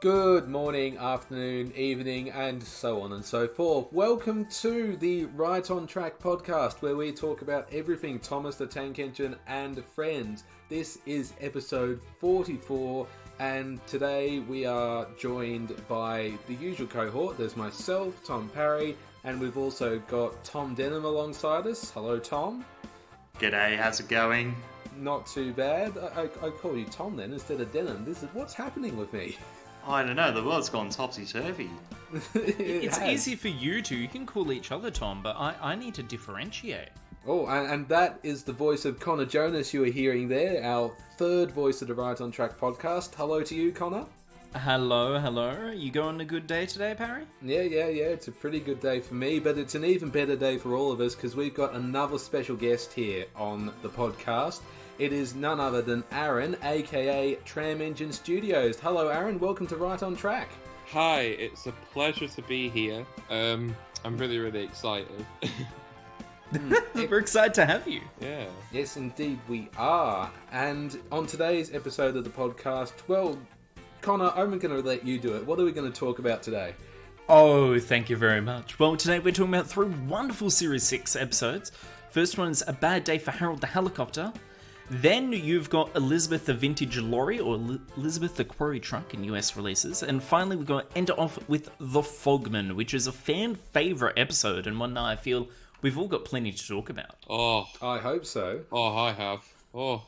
Good morning, afternoon, evening, and so on and so forth. Welcome to the Right on Track podcast, where we talk about everything Thomas the Tank Engine and friends. This is episode 44, and today we are joined by the usual cohort. There's myself, Tom Parry, and we've also got Tom Denham alongside us. Hello, Tom. G'day, how's it going? Not too bad. I call you Tom then instead of Denham. What's happening with me? I don't know, the world's gone topsy-turvy. It's easy for you two. You can call each other Tom, but I need to differentiate. Oh, and that is the voice of Connor Jonas you are hearing there, our third voice of the Right on Track podcast. Hello to you, Connor. Hello. You going a good day today, Parry? Yeah. It's a pretty good day for me, but it's an even better day for all of us because we've got another special guest here on the podcast. It is none other than Aaron, aka TramEngineStudios. Hello, Aaron. Welcome to Right on Track. Hi, it's a pleasure to be here. I'm really excited. We're excited to have you. Yeah. Yes, indeed we are. And on today's episode of the podcast, well, Connor, I'm going to let you do it. What are we going to talk about today? Oh, thank you very much. Well, today we're talking about 3 wonderful Series 6 episodes. First one's A Bad Day for Harold the Helicopter. Then you've got Elizabeth the Vintage Lorry, or Elizabeth the Quarry Truck in US releases. And finally, we're going to end it off with The Fogman, which is a fan favourite episode, and one that I feel we've all got plenty to talk about. Oh. I hope so. Oh, I have. Oh.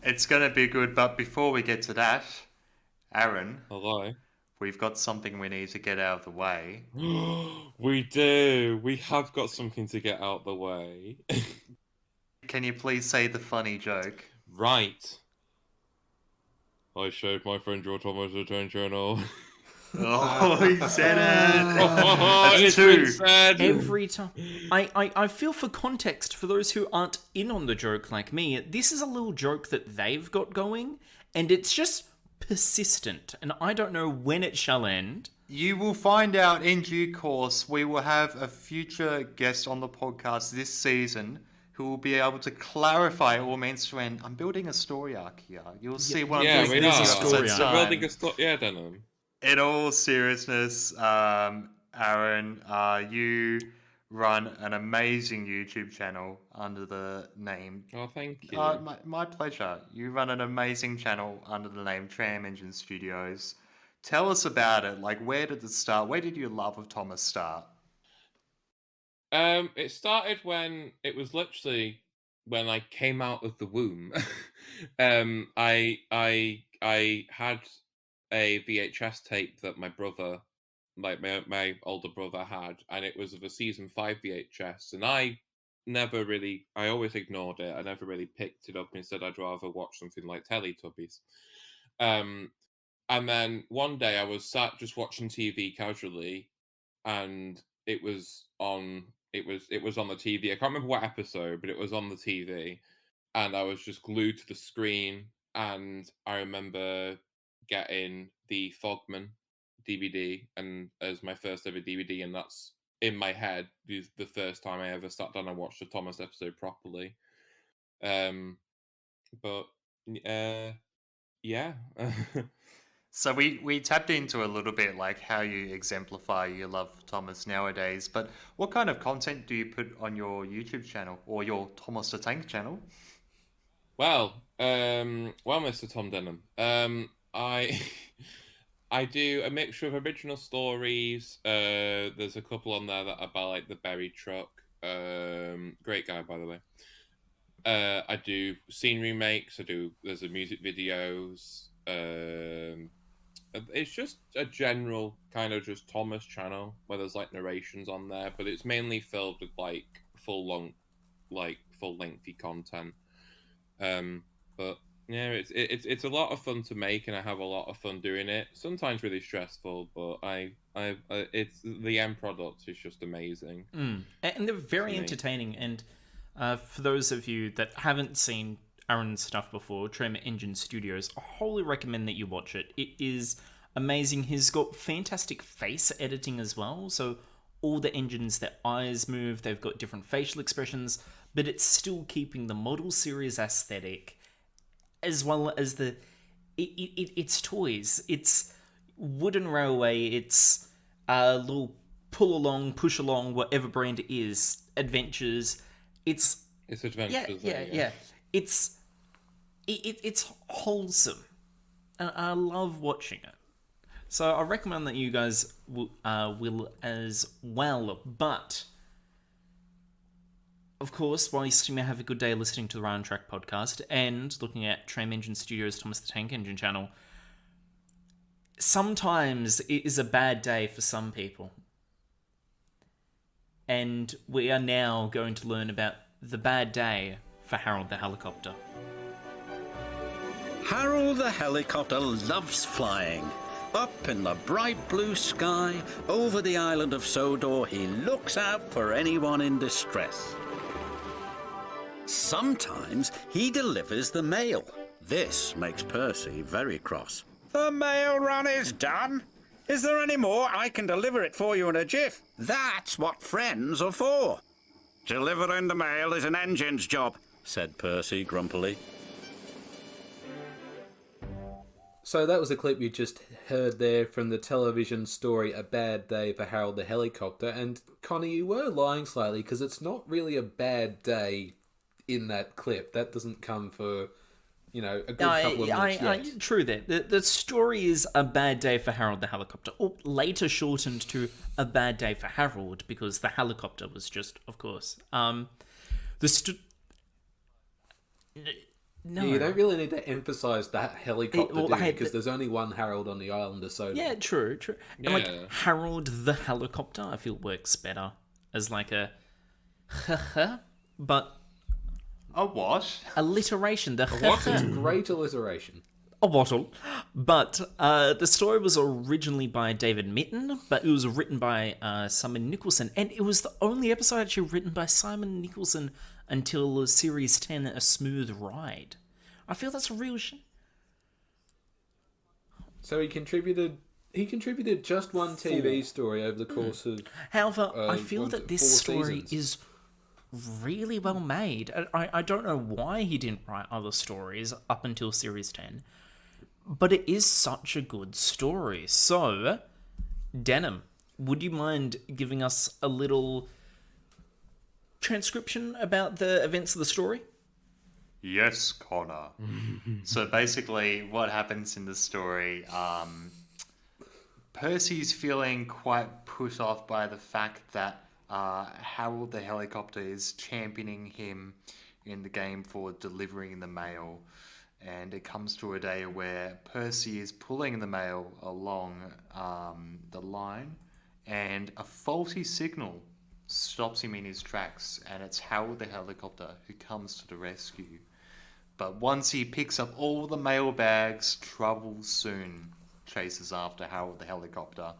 It's gonna be good, but before we get to that, Aaron. Hello. We've got something we need to get out of the way. We do. We have got something to get out the way. Can you please say the funny joke? Right. I showed my friend your Thomas the Tank channel. Oh, he said it! That's That's 2. said. Every time. I feel for context, for those who aren't in on the joke like me, this is a little joke that they've got going, and it's just persistent, and I don't know when it shall end. You will find out in due course. We will have a future guest on the podcast this season who will be able to clarify all means to end. I'm building a story arc here. You'll see one of We these are. story episodes arc. Building a Denham. In all seriousness, Aaron, you run an amazing YouTube channel under the name... Oh, thank you. My pleasure. You run an amazing channel under the name TramEngineStudios. Tell us about it. Like, where did it start? Where did your love of Thomas start? It started when it was literally when I came out of the womb. I had a VHS tape that my brother, like my older brother, had, and it was of a season 5 VHS, and I always ignored it. I never really picked it up. Instead, I'd rather watch something like Teletubbies. And then one day I was sat just watching TV casually, and it was on the TV. I can't remember what episode, but it was on the TV, and I was just glued to the screen. And I remember getting the Fogman DVD and as my first ever DVD, and that's in my head the first time I ever sat down and watched a Thomas episode properly. Yeah. So we tapped into a little bit like how you exemplify your love for Thomas nowadays, but what kind of content do you put on your YouTube channel or your Thomas the Tank channel? Well, Mr. Tom Denham, I do a mixture of original stories. There's a couple on there that are by like the Berry Truck. Great guy, by the way. I do scene remakes. There's a music videos. It's just a general kind of just Thomas channel where there's like narrations on there, but it's mainly filled with like full lengthy content. But yeah, it's a lot of fun to make, and I have a lot of fun doing it. Sometimes really stressful, but it's the end product is just amazing. And they're very entertaining. And for those of you that haven't seen Aaron's stuff before, TramEngineStudios, I wholly recommend that you watch it. It is amazing. He's got fantastic face editing as well. So all the engines, their eyes move, they've got different facial expressions, but it's still keeping the model series aesthetic as well as the it's toys. It's wooden railway. It's a little pull along, push along, whatever brand it is. Adventures. It's adventures. Yeah. It's wholesome, and I love watching it. So I recommend that you guys will as well. But of course, whilst you may have a good day listening to the Ride on Track podcast and looking at TramEngineStudios' Thomas the Tank Engine channel, sometimes it is a bad day for some people. And we are now going to learn about the bad day for Harold the Helicopter. Harold the Helicopter loves flying. Up in the bright blue sky, over the island of Sodor, he looks out for anyone in distress. Sometimes he delivers the mail. This makes Percy very cross. The mail run is done. Is there any more? I can deliver it for you in a jiff. That's what friends are for, Delivering the mail is an engine's job. said Percy grumpily. So that was a clip you just heard there from the television story A Bad Day for Harold the Helicopter. And Connie, you were lying slightly because it's not really a bad day in that clip. That doesn't come for, a good couple of minutes yet. True that. The story is A Bad Day for Harold the Helicopter, or later shortened to A Bad Day for Harold because the helicopter was just, of course. No. You don't really need to emphasise that helicopter, because there's only one Harold on the island of Sodor. Yeah, true. Yeah. And Harold the Helicopter, I feel works better as like a but A what? alliteration. The What is great alliteration. a wattle. But the story was originally by David Mitton, but it was written by Simon Nicholson, and it was the only episode actually written by Simon Nicholson until Series 10, A Smooth Ride. I feel that's a real shame. So he contributed just one TV story over the course of... However, I feel that this story is really well made. I don't know why he didn't write other stories up until Series 10, but it is such a good story. So, Denham, would you mind giving us a little transcription about the events of the story? Yes, Connor. So basically, what happens in the story, Percy's feeling quite put off by the fact that Harold the Helicopter is championing him in the game for delivering the mail. And it comes to a day where Percy is pulling the mail along the line, and a faulty signal stops him in his tracks, and it's Harold the Helicopter who comes to the rescue. But once he picks up all the mail bags, trouble soon chases after Harold the Helicopter.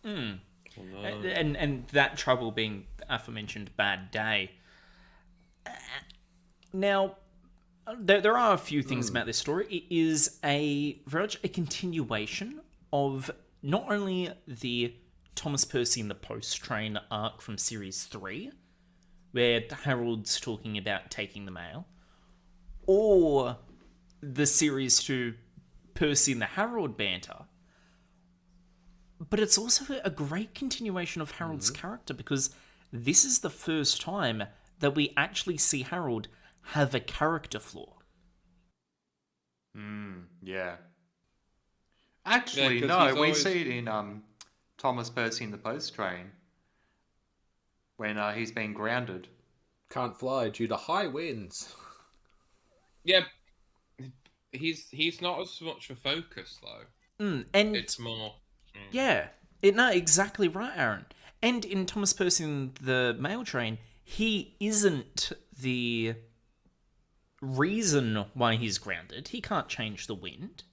And that trouble being the aforementioned bad day. Now, there are a few things about this story. It is very much a continuation of not only the Thomas Percy and the Post Train arc from Series 3, where Harold's talking about taking the mail, or the Series 2 Percy and the Harold banter. But it's also a great continuation of Harold's character, because this is the first time that we actually see Harold have a character flaw. Yeah. Actually, Yeah, 'cause no, he's we always- see it in Thomas Percy in the Post Train when he's been grounded. Can't fly due to high winds. Yeah, he's not as much a focus though. And It's more. yeah, exactly right, Aaron. And in Thomas Percy and the Mail Train, he isn't the reason why he's grounded. He can't change the wind.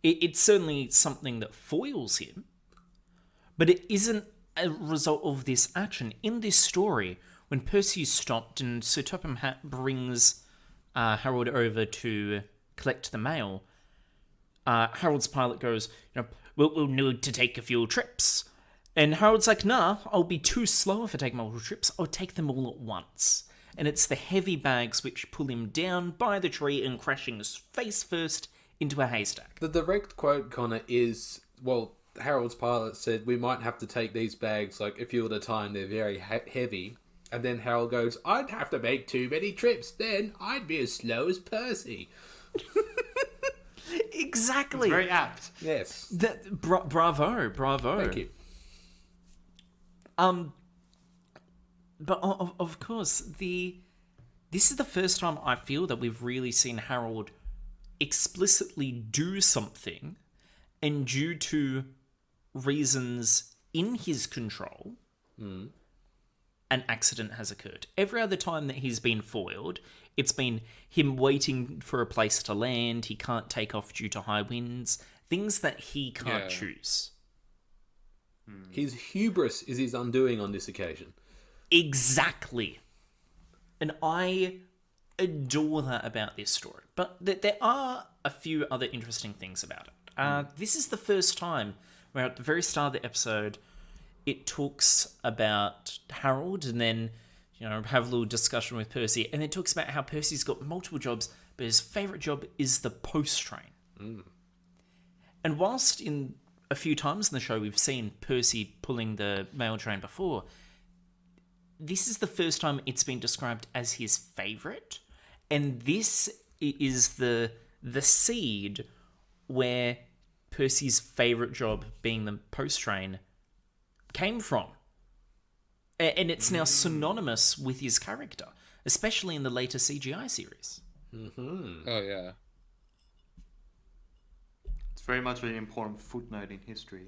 It's certainly something that foils him, but it isn't a result of this action. In this story, when Percy's stopped and Sir Topham Hatt brings Harold over to collect the mail, Harold's pilot goes, we'll need to take a few trips. And Harold's like, nah, I'll be too slow if I take multiple trips. I'll take them all at once. and it's the heavy bags which pull him down by the tree and crashing face first into a haystack. The direct quote, Connor, is, well, Harold's pilot said, we might have to take these bags like a few at a time, they're very heavy. And then Harold goes, I'd have to make too many trips, then I'd be as slow as Percy. Exactly. It's very apt. Yes. Bravo. Thank you. But of course, this is the first time I feel that we've really seen Harold explicitly do something, and due to reasons in his control, an accident has occurred. Every other time that he's been foiled, it's been him waiting for a place to land, he can't take off due to high winds, things that he can't choose. His hubris is his undoing on this occasion. Exactly. And I adore that about this story. But there are a few other interesting things about it. This is the first time where at the very start of the episode, it talks about Harold and then, have a little discussion with Percy. And it talks about how Percy's got multiple jobs, but his favourite job is the post train. And whilst in a few times in the show we've seen Percy pulling the mail train before, this is the first time it's been described as his favourite. And this is the seed where Percy's favourite job, being the post train, came from. And it's now synonymous with his character, especially in the later CGI series. Oh, yeah. It's very much an important footnote in history.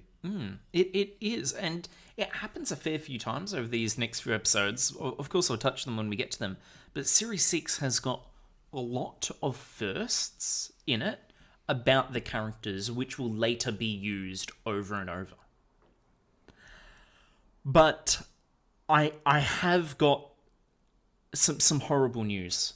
It is, and it happens a fair few times over these next few episodes. Of course, I'll touch them when we get to them. But Series 6 has got a lot of firsts in it about the characters, which will later be used over and over. But I have got some horrible news.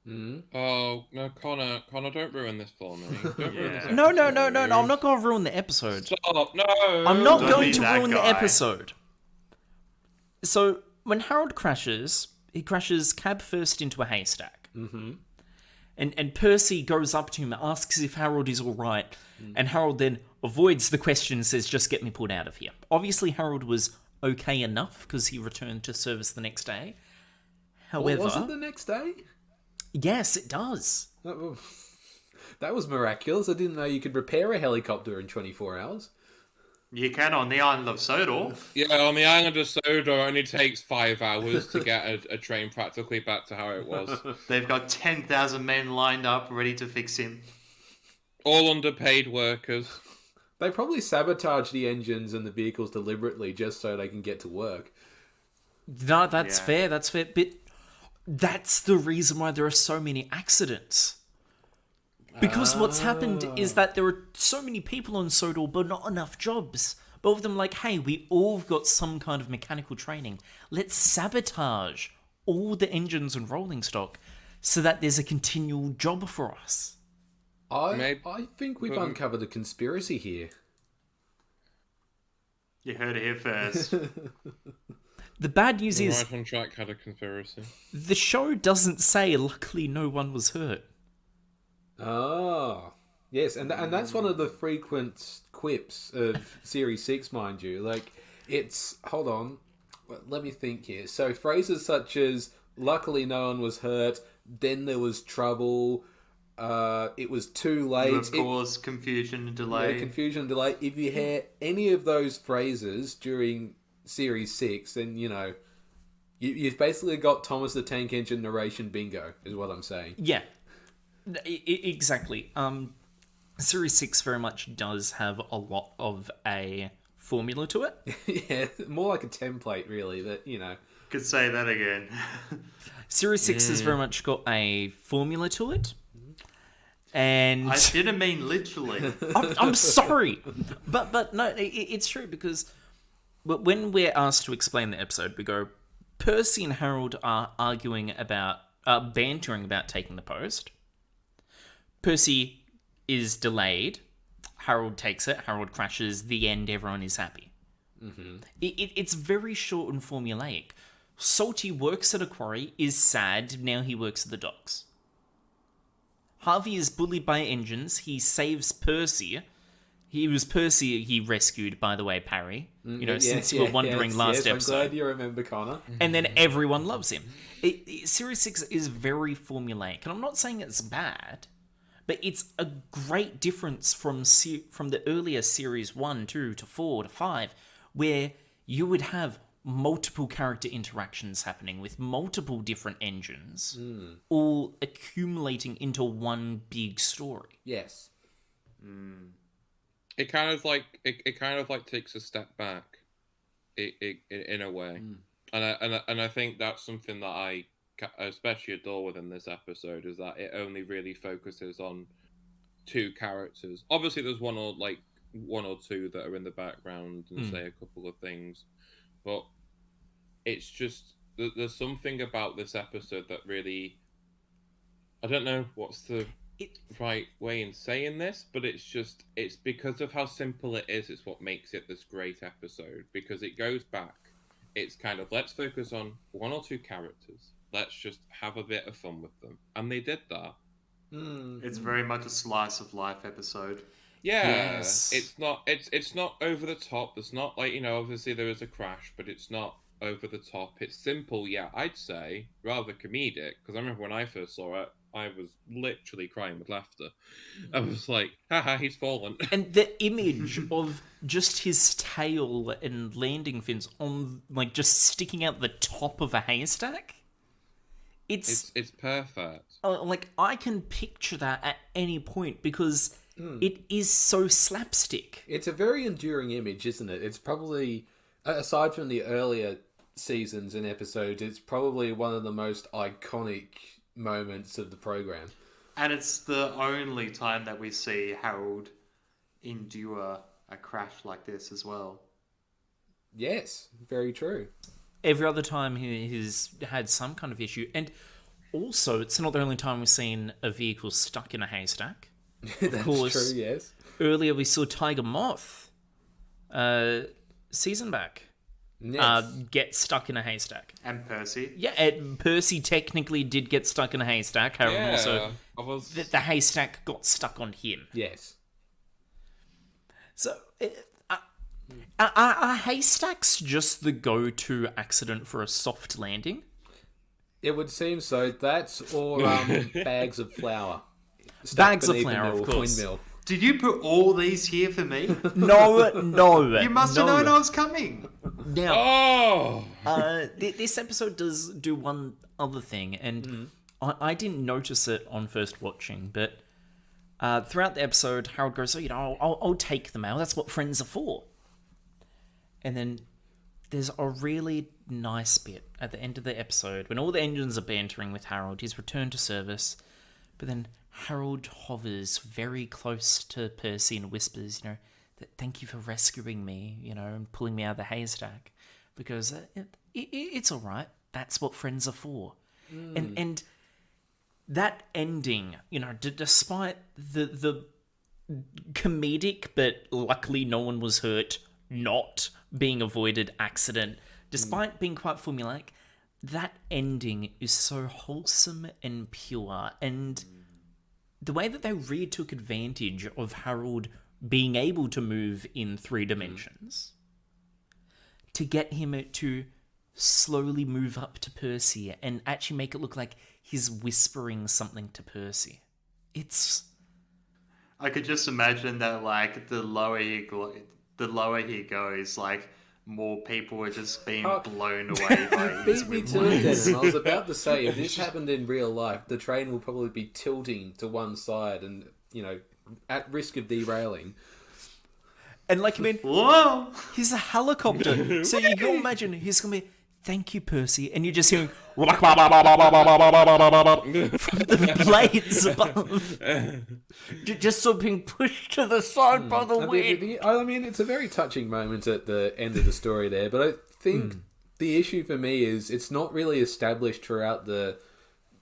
Oh, no, Connor, don't ruin this for me. Don't ruin this No, I'm not going to ruin the episode. Stop, no! I'm not Don't going be to that ruin the guy. episode. So, when Harold crashes, he crashes cab first into a haystack. And Percy goes up to him and asks if Harold is all right. And Harold then avoids the question and says, just get me pulled out of here. Obviously, Harold was okay enough because he returned to service the next day. However... Was it the next day? Yes, it does. That was miraculous. I didn't know you could repair a helicopter in 24 hours. You can on the island of Sodor. Yeah, on the island of Sodor, it only takes 5 hours to get a train practically back to how it was. They've got 10,000 men lined up ready to fix him. All underpaid workers. They probably sabotage the engines and the vehicles deliberately just so they can get to work. No, that's fair, But that's the reason why there are so many accidents. Because what's happened is that there are so many people on Sodor, but not enough jobs. Both of them like, hey, we all got some kind of mechanical training. Let's sabotage all the engines and rolling stock so that there's a continual job for us. I think we've uncovered a conspiracy here. You heard it here first. The bad news is... Right on Track had a conspiracy. The show doesn't say, luckily no one was hurt. Ah, yes, and that's one of the frequent quips of Series 6, mind you. Like, it's... Hold on. Let me think here. So, phrases such as, luckily no one was hurt, then there was trouble, it was too late. Of course, confusion and delay. Yeah, confusion and delay. If you hear any of those phrases during Series 6, then, you've basically got Thomas the Tank Engine narration bingo, is what I'm saying. Yeah. Exactly. Series 6 very much does have a lot of a formula to it. Yeah, more like a template, really, that, Could say that again. Series 6 has very much got a formula to it. And I didn't mean literally. I'm sorry. But no, it's true because when we're asked to explain the episode, we go, Percy and Harold are arguing about, bantering about taking the post. Percy is delayed. Harold takes it. Harold crashes. The end. Everyone is happy. It's very short and formulaic. Salty works at a quarry, is sad, now he works at the docks. Harvey is bullied by engines, he saves Percy. He was Percy he rescued, by the way, Parry. Since you were wondering last episode. I'm glad you remember, Connor. And then everyone loves him. Series 6 is very formulaic, and I'm not saying it's bad, but it's a great difference from the earlier Series 1, 2 to 4 to 5, where you would have multiple character interactions happening with multiple different engines, all accumulating into one big story. Yes. It kind of like takes a step back, in a way, and I think that's something that I especially adore within this episode, is that it only really focuses on two characters. Obviously, there's one or two that are in the background and say a couple of things, but it's just there's something about this episode that really, I don't know what's the right way in saying this, but it's because of how simple it is. It's what makes it this great episode, because it goes back. It's kind of, let's focus on one or two characters. Let's just have a bit of fun with them, and they did that. It's very much a slice of life episode. Yeah, Yes. it's not over the top. It's not like, obviously there is a crash, but it's not over the top. It's simple, yeah, I'd say rather comedic, because I remember when I first saw it, I was literally crying with laughter. I was like, haha, he's fallen. And the image of just his tail and landing fins on, like, just sticking out the top of a haystack. It's perfect. like, I can picture that at any point, because it is so slapstick. It's a very enduring image, isn't it? It's probably, aside from the earlier seasons and episodes, it's probably one of the most iconic moments of the program. And it's the only time that we see Harold endure a crash like this as well. Yes, very true. Every other time he's had some kind of issue. And also, it's not the only time we've seen a vehicle stuck in a haystack. That's course. true, yes. Earlier we saw Tiger Moth, season back, Yes. get stuck in a haystack. And Percy. Yeah, Percy technically did get stuck in a haystack. Harold also, the haystack got stuck on him. Yes. So, are haystacks just the go-to accident for a soft landing? It would seem so. That's or bags of flour. Bags of flour, of course. Windmill. Did you put all these here for me? No. You must have known I was coming. Now, this episode does do one other thing, and I didn't notice it on first watching, but throughout the episode, Harold goes, I'll take the mail. That's what friends are for. And then there's a really nice bit at the end of the episode when all the engines are bantering with Harold. He's returned to service, but then Harold hovers very close to Percy and whispers, that thank you for rescuing me, and pulling me out of the haystack, because it's all right. That's what friends are for. And that ending, despite the comedic, but luckily no one was hurt, not being avoided accident, despite being quite formulaic, that ending is so wholesome and pure, and the way that they really took advantage of Harold being able to move in 3 dimensions to get him to slowly move up to Percy and actually make it look like he's whispering something to Percy. I could just imagine that, like, the lower he goes, like, more people are just being blown away by his Beat me to windmill. it, Denham. I was about to say, if this happened in real life, the train will probably be tilting to one side and, at risk of derailing. And Whoa! he's a helicopter. So you can imagine he's going to be, thank you, Percy. And you're just hearing from the blades above. Just sort of being pushed to the side by the wind. I mean, it's a very touching moment at the end of the story there, but I think the issue for me is it's not really established throughout the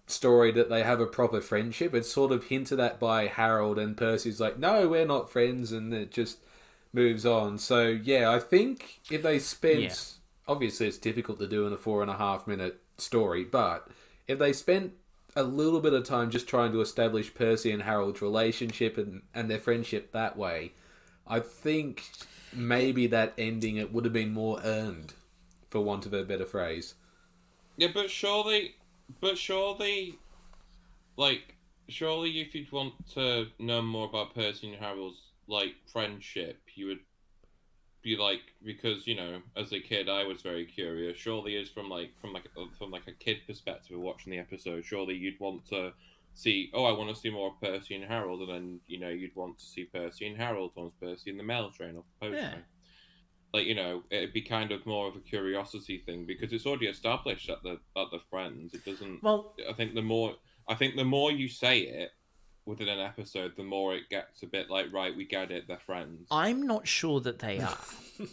story that they have a proper friendship. It's sort of hinted at by Harold, and Percy's like, no, we're not friends, and it just moves on. So, yeah, I think if they spent obviously it's difficult to do in a 4.5-minute story, but if they spent a little bit of time just trying to establish Percy and Harold's relationship and their friendship that way, I think maybe that ending, it would have been more earned, for want of a better phrase. Yeah, but surely, like, surely if you'd want to know more about Percy and Harold's, like, friendship, you would be like, because, you know, as a kid, I was very curious. Surely is from a kid perspective of watching the episode, surely you'd want to see, I want to see more of Percy and Harold, and then, you know, you'd want to see Percy and Harold once Percy in the mail train or post train. Like, you know, it'd be kind of more of a curiosity thing, because it's already established at the Friends. It doesn't. Well, I think the more you say it within an episode, the more it gets a bit like, right, we get it, they're friends. I'm not sure that they are. Do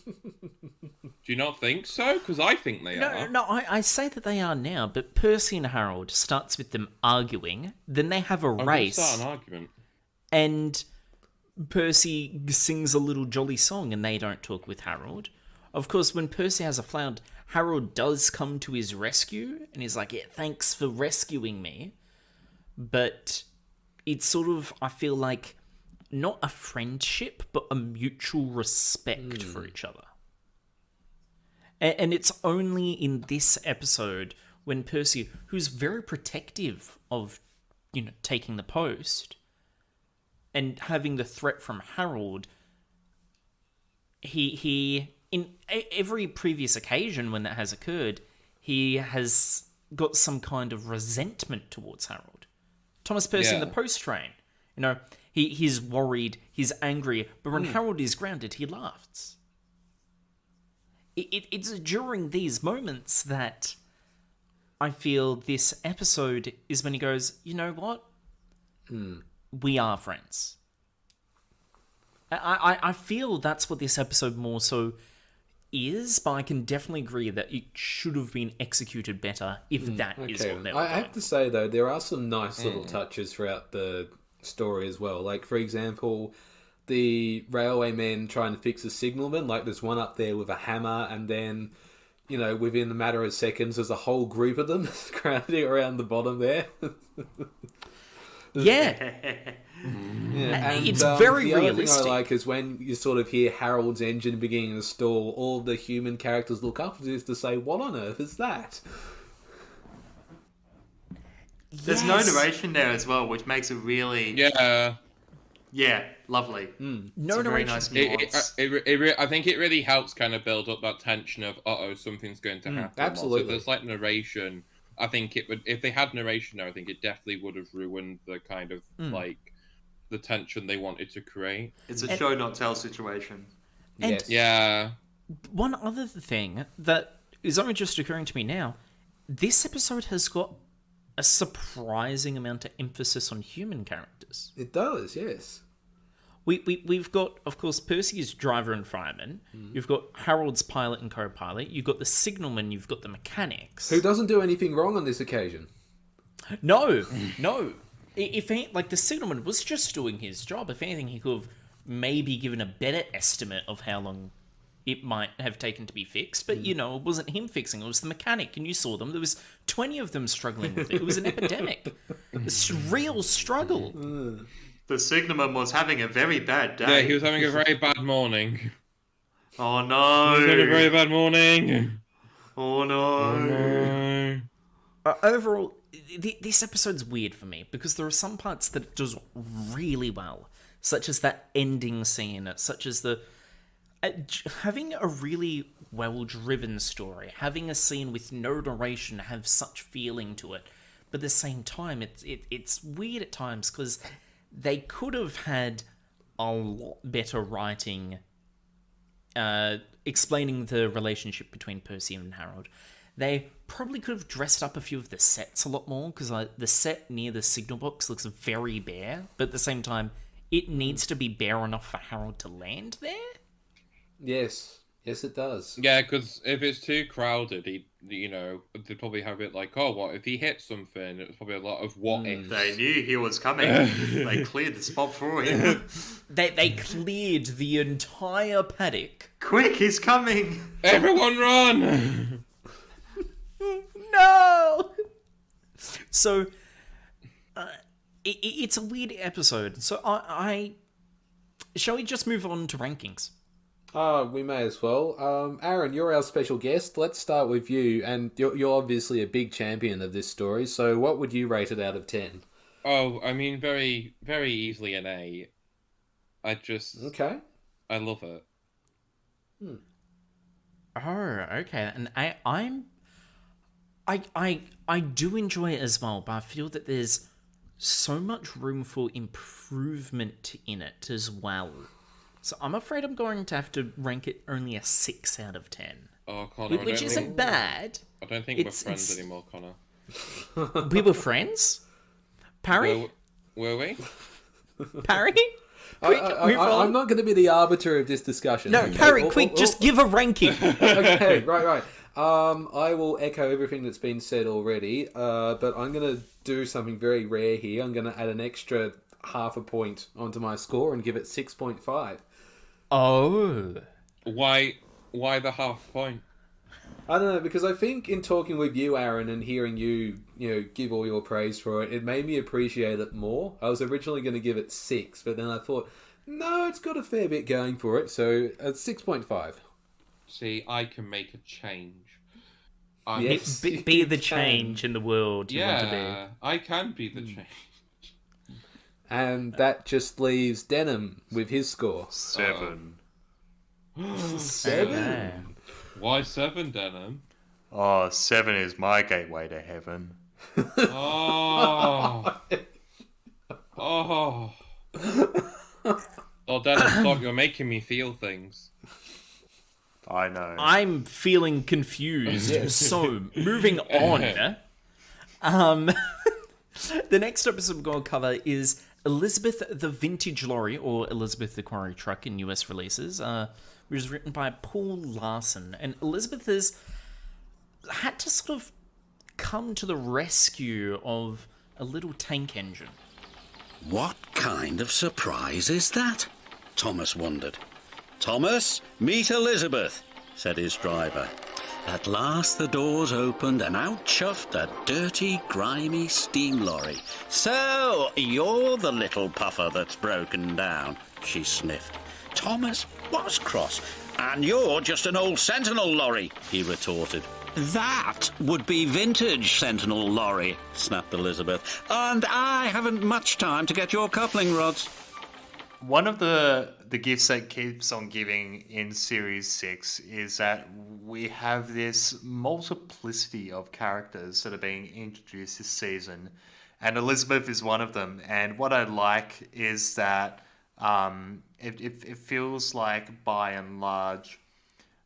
you not think so? Because I think they are. No, I say that they are now, but Percy and Harold starts with them arguing, then they have a race. Start an argument. And Percy sings a little jolly song and they don't talk with Harold. Of course, when Percy has a flound, Harold does come to his rescue and he's like, yeah, thanks for rescuing me. But it's sort of, I feel like, not a friendship, but a mutual respect for each other. And it's only in this episode when Percy, who's very protective of, you know, taking the post and having the threat from Harold, he in every previous occasion when that has occurred, he has got some kind of resentment towards Harold. Thomas Percy in the post train, you know, he's worried, he's angry, but when Harold is grounded, he laughs. It's during these moments that I feel this episode is when he goes, you know what? We are friends. I feel that's what this episode more so is, but I can definitely agree that it should have been executed better if that is what they were I have to say, though, there are some nice little touches throughout the story as well. Like, for example, the railway men trying to fix the signalman. Like, there's one up there with a hammer, and then, you know, within a matter of seconds, there's a whole group of them crowding around the bottom there. Yeah. And, it's very the realistic. other thing I like is when you sort of hear Harold's engine beginning to stall, all the human characters look up to say, what on earth is that? There's no narration there as well, which makes it really... Yeah, lovely. No very narration. nice nuance. I think it really helps kind of build up that tension of, something's going to happen. Absolutely. So there's like narration. I think it would, if they had narration there, I think it definitely would have ruined the kind of like the tension they wanted to create. It's a show not tell situation. And Yeah. one other thing that is only just occurring to me now, this episode has got a surprising amount of emphasis on human characters. It does, yes. We've got, of course, Percy's driver and fireman. You've got Harold's pilot and co-pilot. You've got the signalman. You've got the mechanics. Who doesn't do anything wrong on this occasion. No. If any, like, the signalman was just doing his job. If anything, he could have maybe given a better estimate of how long it might have taken to be fixed. But, you know, it wasn't him fixing. It was the mechanic. And you saw them. There was 20 of them struggling with it. It was an epidemic. It's a real struggle. The signalman was having a very bad day. Yeah, he was having a very bad morning. Oh no! He had a very bad morning. Oh no! Overall, this episode's weird for me because there are some parts that it does really well, such as that ending scene, such as the having a really well-driven story, having a scene with no narration have such feeling to it, but at the same time, it's weird at times because they could have had a lot better writing explaining the relationship between Percy and Harold. They probably could have dressed up a few of the sets a lot more, because the set near the signal box looks very bare, but at the same time, it needs to be bare enough for Harold to land there. Yes. Yes, it does. Yeah, because if it's too crowded, they'd probably have it like, oh, what if he hits something? It's probably a lot of what ifs. They knew he was coming. They cleared the spot for him. They cleared the entire paddock. Quick, he's coming! Everyone run! No! So, it's a weird episode. So I shall we just move on to rankings? We may as well. Aaron, you're our special guest. Let's start with you, and you're obviously a big champion of this story. So, what would you rate it out of 10? Oh, I mean, very, very easily an A. Okay. I love it. Oh, okay. And I do enjoy it as well, but I feel that there's so much room for improvement in it as well. So I'm afraid I'm going to have to rank it only a 6 out of 10. Oh, Connor, Which isn't bad. I don't think we're friends anymore, Connor. We were friends? Parry? Were we? Parry? I'm not going to be the arbiter of this discussion. No, Parry, quick, just give a ranking. Okay, right. I will echo everything that's been said already, but I'm going to do something very rare here. I'm going to add an extra half a point onto my score and give it 6.5. Oh. Why the half point? I don't know, because I think in talking with you, Aaron, and hearing you, give all your praise for it, it made me appreciate it more. I was originally going to give it 6, but then I thought, no, it's got a fair bit going for it, so it's 6.5. See, I can make a change. Yes, Be the change in the world you want to be. I can be the change. And that just leaves Denham with his score. 7. 7? Why 7, Denham? Oh, 7 is my gateway to heaven. Oh. Oh. Oh, Denham, stop. You're making me feel things. I know. I'm feeling confused. So, moving on. The next episode we're going to cover is Elizabeth the Vintage Lorry, or Elizabeth the Quarry Truck in US releases, which was written by Paul Larson. And Elizabeth has had to sort of come to the rescue of a little tank engine. What kind of surprise is that? Thomas wondered. Thomas, meet Elizabeth, said his driver. At last the doors opened and out chuffed a dirty, grimy steam lorry. So, you're the little puffer that's broken down, she sniffed. Thomas was cross. And you're just an old Sentinel lorry, he retorted. That would be vintage Sentinel lorry, snapped Elizabeth. And I haven't much time to get your coupling rods. One of the gifts that keeps on giving in Series 6 is that we have this multiplicity of characters that are being introduced this season, and Elizabeth is one of them. And what I like is that it feels like, by and large,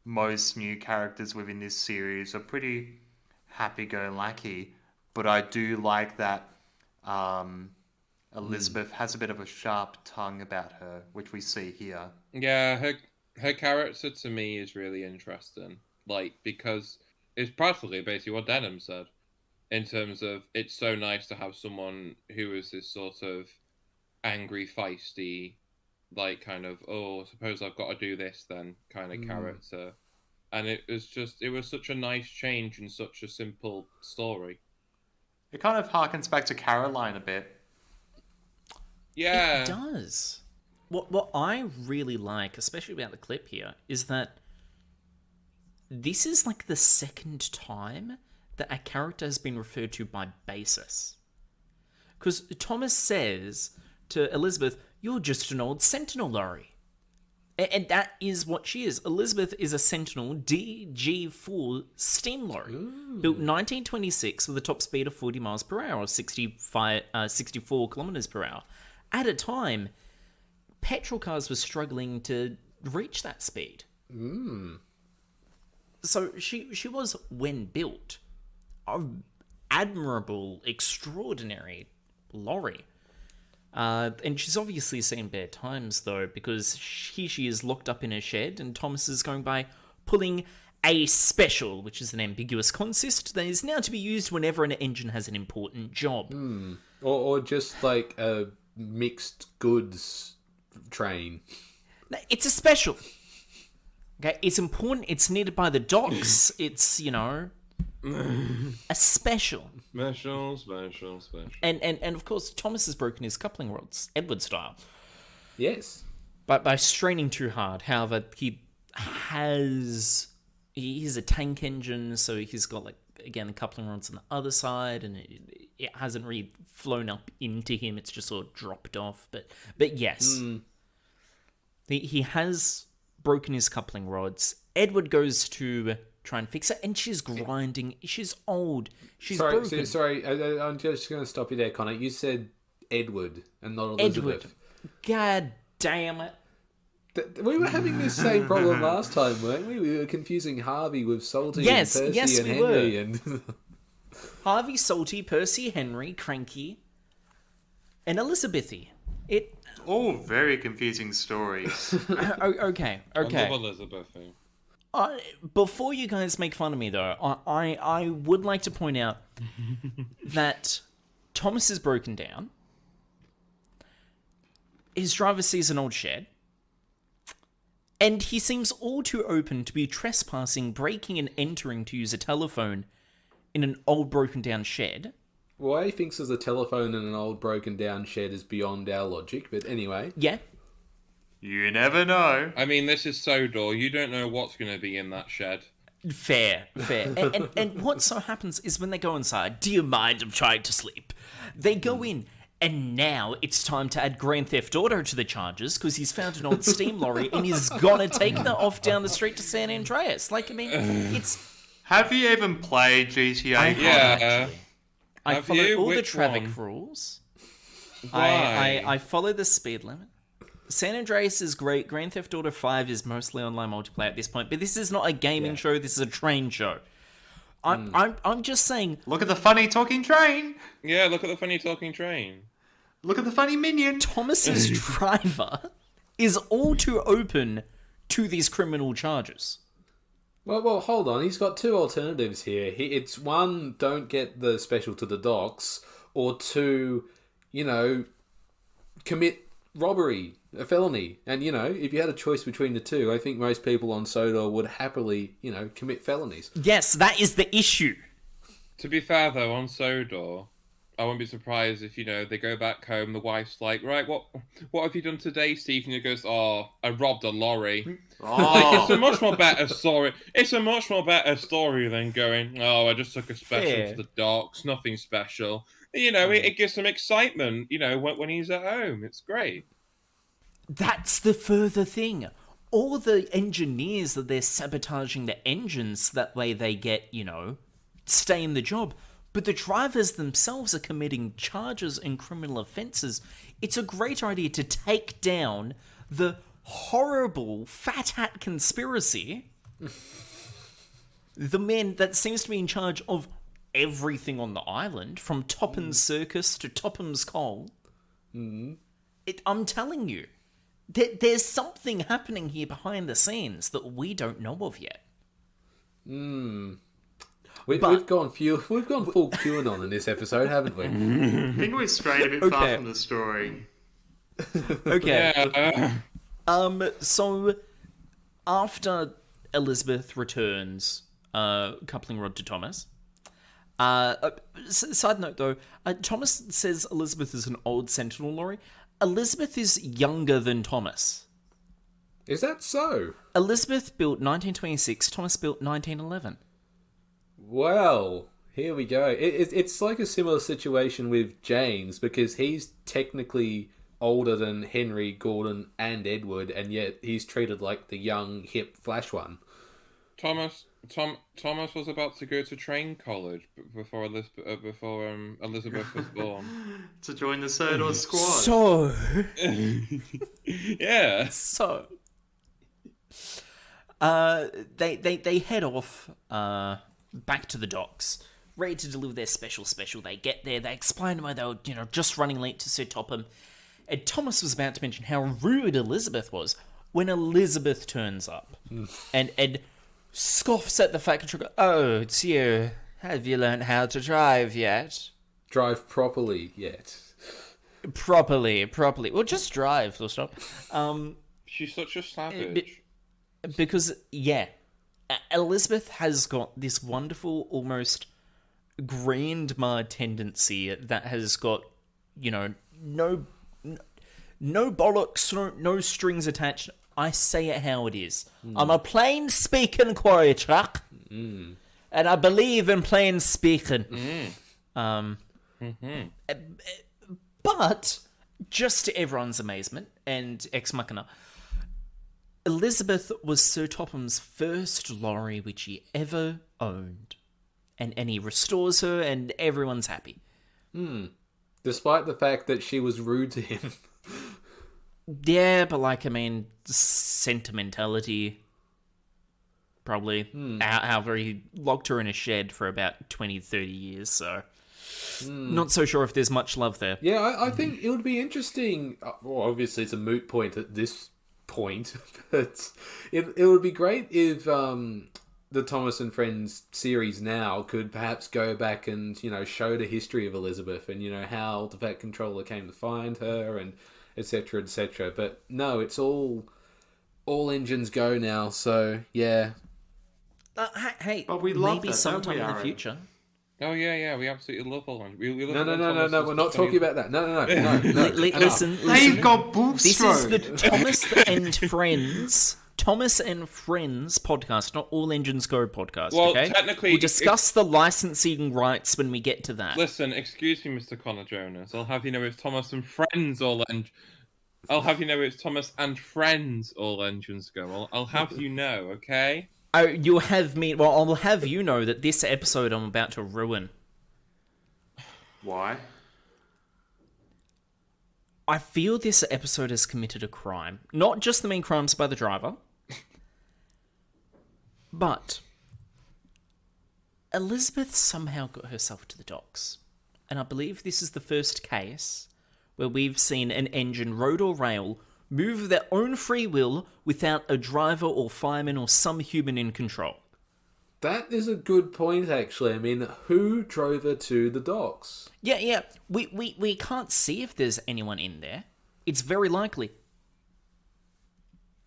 most new characters within this series are pretty happy-go-lucky, but I do like that Elizabeth has a bit of a sharp tongue about her, which we see here. Yeah, her character to me is really interesting. Because it's practically basically what Denham said. In terms of, it's so nice to have someone who is this sort of angry, feisty, kind of, oh, suppose I've got to do this then kind of character. And it was such a nice change in such a simple story. It kind of harkens back to Caroline a bit. Yeah. It does. What I really like, especially about the clip here, is that this is the second time that a character has been referred to by basis. Because Thomas says to Elizabeth, you're just an old Sentinel lorry. And that is what she is. Elizabeth is a Sentinel DG4 steam lorry. Built 1926 with a top speed of 40 miles per hour, or 64 kilometers per hour. At a time, petrol cars were struggling to reach that speed. So she was, when built, an admirable, extraordinary lorry. And she's obviously seen bad times, though, because she is locked up in her shed, and Thomas is going by, pulling a special, which is an ambiguous consist that is now to be used whenever an engine has an important job. Or just like a mixed goods train. No, it's a special. Okay, it's important. It's needed by the docks. It's, a special. Special. And of course, Thomas has broken his coupling rods, Edward style. Yes. But by straining too hard. However, he's a tank engine, so he's got, like, again, the coupling rods on the other side, and it hasn't really flown up into him. It's just sort of dropped off. But yes, he has broken his coupling rods. Edward goes to try and fix it, and she's grinding. She's old. She's broken. Sorry, I'm just going to stop you there, Connor. You said Edward and not Elizabeth. Edward. God damn it. We were having this same problem last time, weren't we? We were confusing Harvey with Salty and Percy and Henry. And Harvey, Salty, Percy, Henry, Cranky, and Elizabethy. All very confusing stories. Okay. I love Elizabeth. Before you guys make fun of me, though, I would like to point out that Thomas is broken down. His driver sees an old shed. And he seems all too open to be trespassing, breaking and entering to use a telephone in an old broken down shed. Why he thinks there's a telephone in an old broken down shed is beyond our logic, but anyway. Yeah. You never know. I mean, this is Sodor. You don't know what's going to be in that shed. Fair. and what so happens is when they go inside, do you mind, I'm trying to sleep? They go in. And now it's time to add Grand Theft Auto to the charges because he's found an old steam lorry and he's gonna take that off down the street to San Andreas. Like, I mean, it's... Have you even played GTA? Actually. I follow all the Which traffic one? rules. Why? I follow the speed limit. San Andreas is great. Grand Theft Auto 5 is mostly online multiplayer at this point, but this is not a gaming show. This is a train show. I'm just saying. Look at the funny talking train. Yeah, look at the funny talking train. Look at the funny minion. Thomas's driver is all too open to these criminal charges. Well, hold on. He's got two alternatives here. It's one, don't get the special to the docks, or two, commit robbery, a felony. And, if you had a choice between the two, I think most people on Sodor would happily, commit felonies. Yes, that is the issue. To be fair, though, on Sodor, I won't be surprised if, they go back home, the wife's like, right, what have you done today, Steve? And he goes, I robbed a lorry. Like, it's a much more better story. It's a much more better story than going, I just took a special to the docks, nothing special. It gives some excitement, when he's at home. It's great. That's the further thing. All the engineers that they're sabotaging the engines, that way they get, stay in the job. But the drivers themselves are committing charges and criminal offences. It's a great idea to take down the horrible Fat Hat conspiracy. The man that seems to be in charge of everything on the island, from Topham's Circus to Topham's Coal. I'm telling you, there's something happening here behind the scenes that we don't know of yet. We've gone full QAnon in this episode, haven't we? I think we've strayed a bit far from the story. Okay. So after Elizabeth returns coupling rod to Thomas, side note though, Thomas says Elizabeth is an old Sentinel lorry. Elizabeth is younger than Thomas. Is that so? Elizabeth built 1926, Thomas built 1911. Well, here we go. It's like a similar situation with James, because he's technically older than Henry, Gordon, and Edward, and yet he's treated like the young, hip, flash one. Thomas was about to go to train college before Elizabeth was born. To join the Sodor squad. So... yeah. So... They head off back to the docks, ready to deliver their special. They get there, they explain why they were, just running late to Sir Topham. And Thomas was about to mention how rude Elizabeth was when Elizabeth turns up. And scoffs at the fact that oh, it's you. Have you learned how to drive yet? Drive properly yet? Properly. Well, just drive, full stop. She's such a savage. Because, yeah, Elizabeth has got this wonderful, almost grandma tendency that has got, no bollocks, no strings attached. I say it how it is. I'm a plain speaking quarry truck, and I believe in plain speaking. But, just to everyone's amazement and ex machina, Elizabeth was Sir Topham's first lorry which he ever owned. And he restores her and everyone's happy. Despite the fact that she was rude to him. Yeah, but sentimentality. Probably. However, he locked her in a shed for about 20, 30 years, so... Not so sure if there's much love there. Yeah, I think it would be interesting. Well, obviously, it's a moot point at this point, but it would be great if the Thomas and Friends series now could perhaps go back and, show the history of Elizabeth and, how the Vet Controller came to find her and etc., etc. But no, it's all engines go now, so yeah. Hey, but we love maybe that, sometime don't we, in the Aaron? future. Oh yeah, we absolutely love all. We love No, we're not talking about that. No. Listen, They've got boost this is the Thomas and Friends podcast, not All Engines Go podcast. Well, okay? technically, we'll discuss the licensing rights when we get to that. Listen, excuse me, Mr. Connor Jonas. I'll have you know it's Thomas and Friends I'll have you know it's Thomas and Friends All Engines Go. I'll have you know, okay? Oh, you'll have me. Well, I'll have you know that this episode I'm about to ruin. Why? I feel this episode has committed a crime. Not just the main crimes by the driver, but Elizabeth somehow got herself to the docks. And I believe this is the first case where we've seen an engine, road or rail, move of their own free will without a driver or fireman or some human in control. That is a good point, actually. I mean, who drove her to the docks? Yeah. We can't see if there's anyone in there. It's very likely.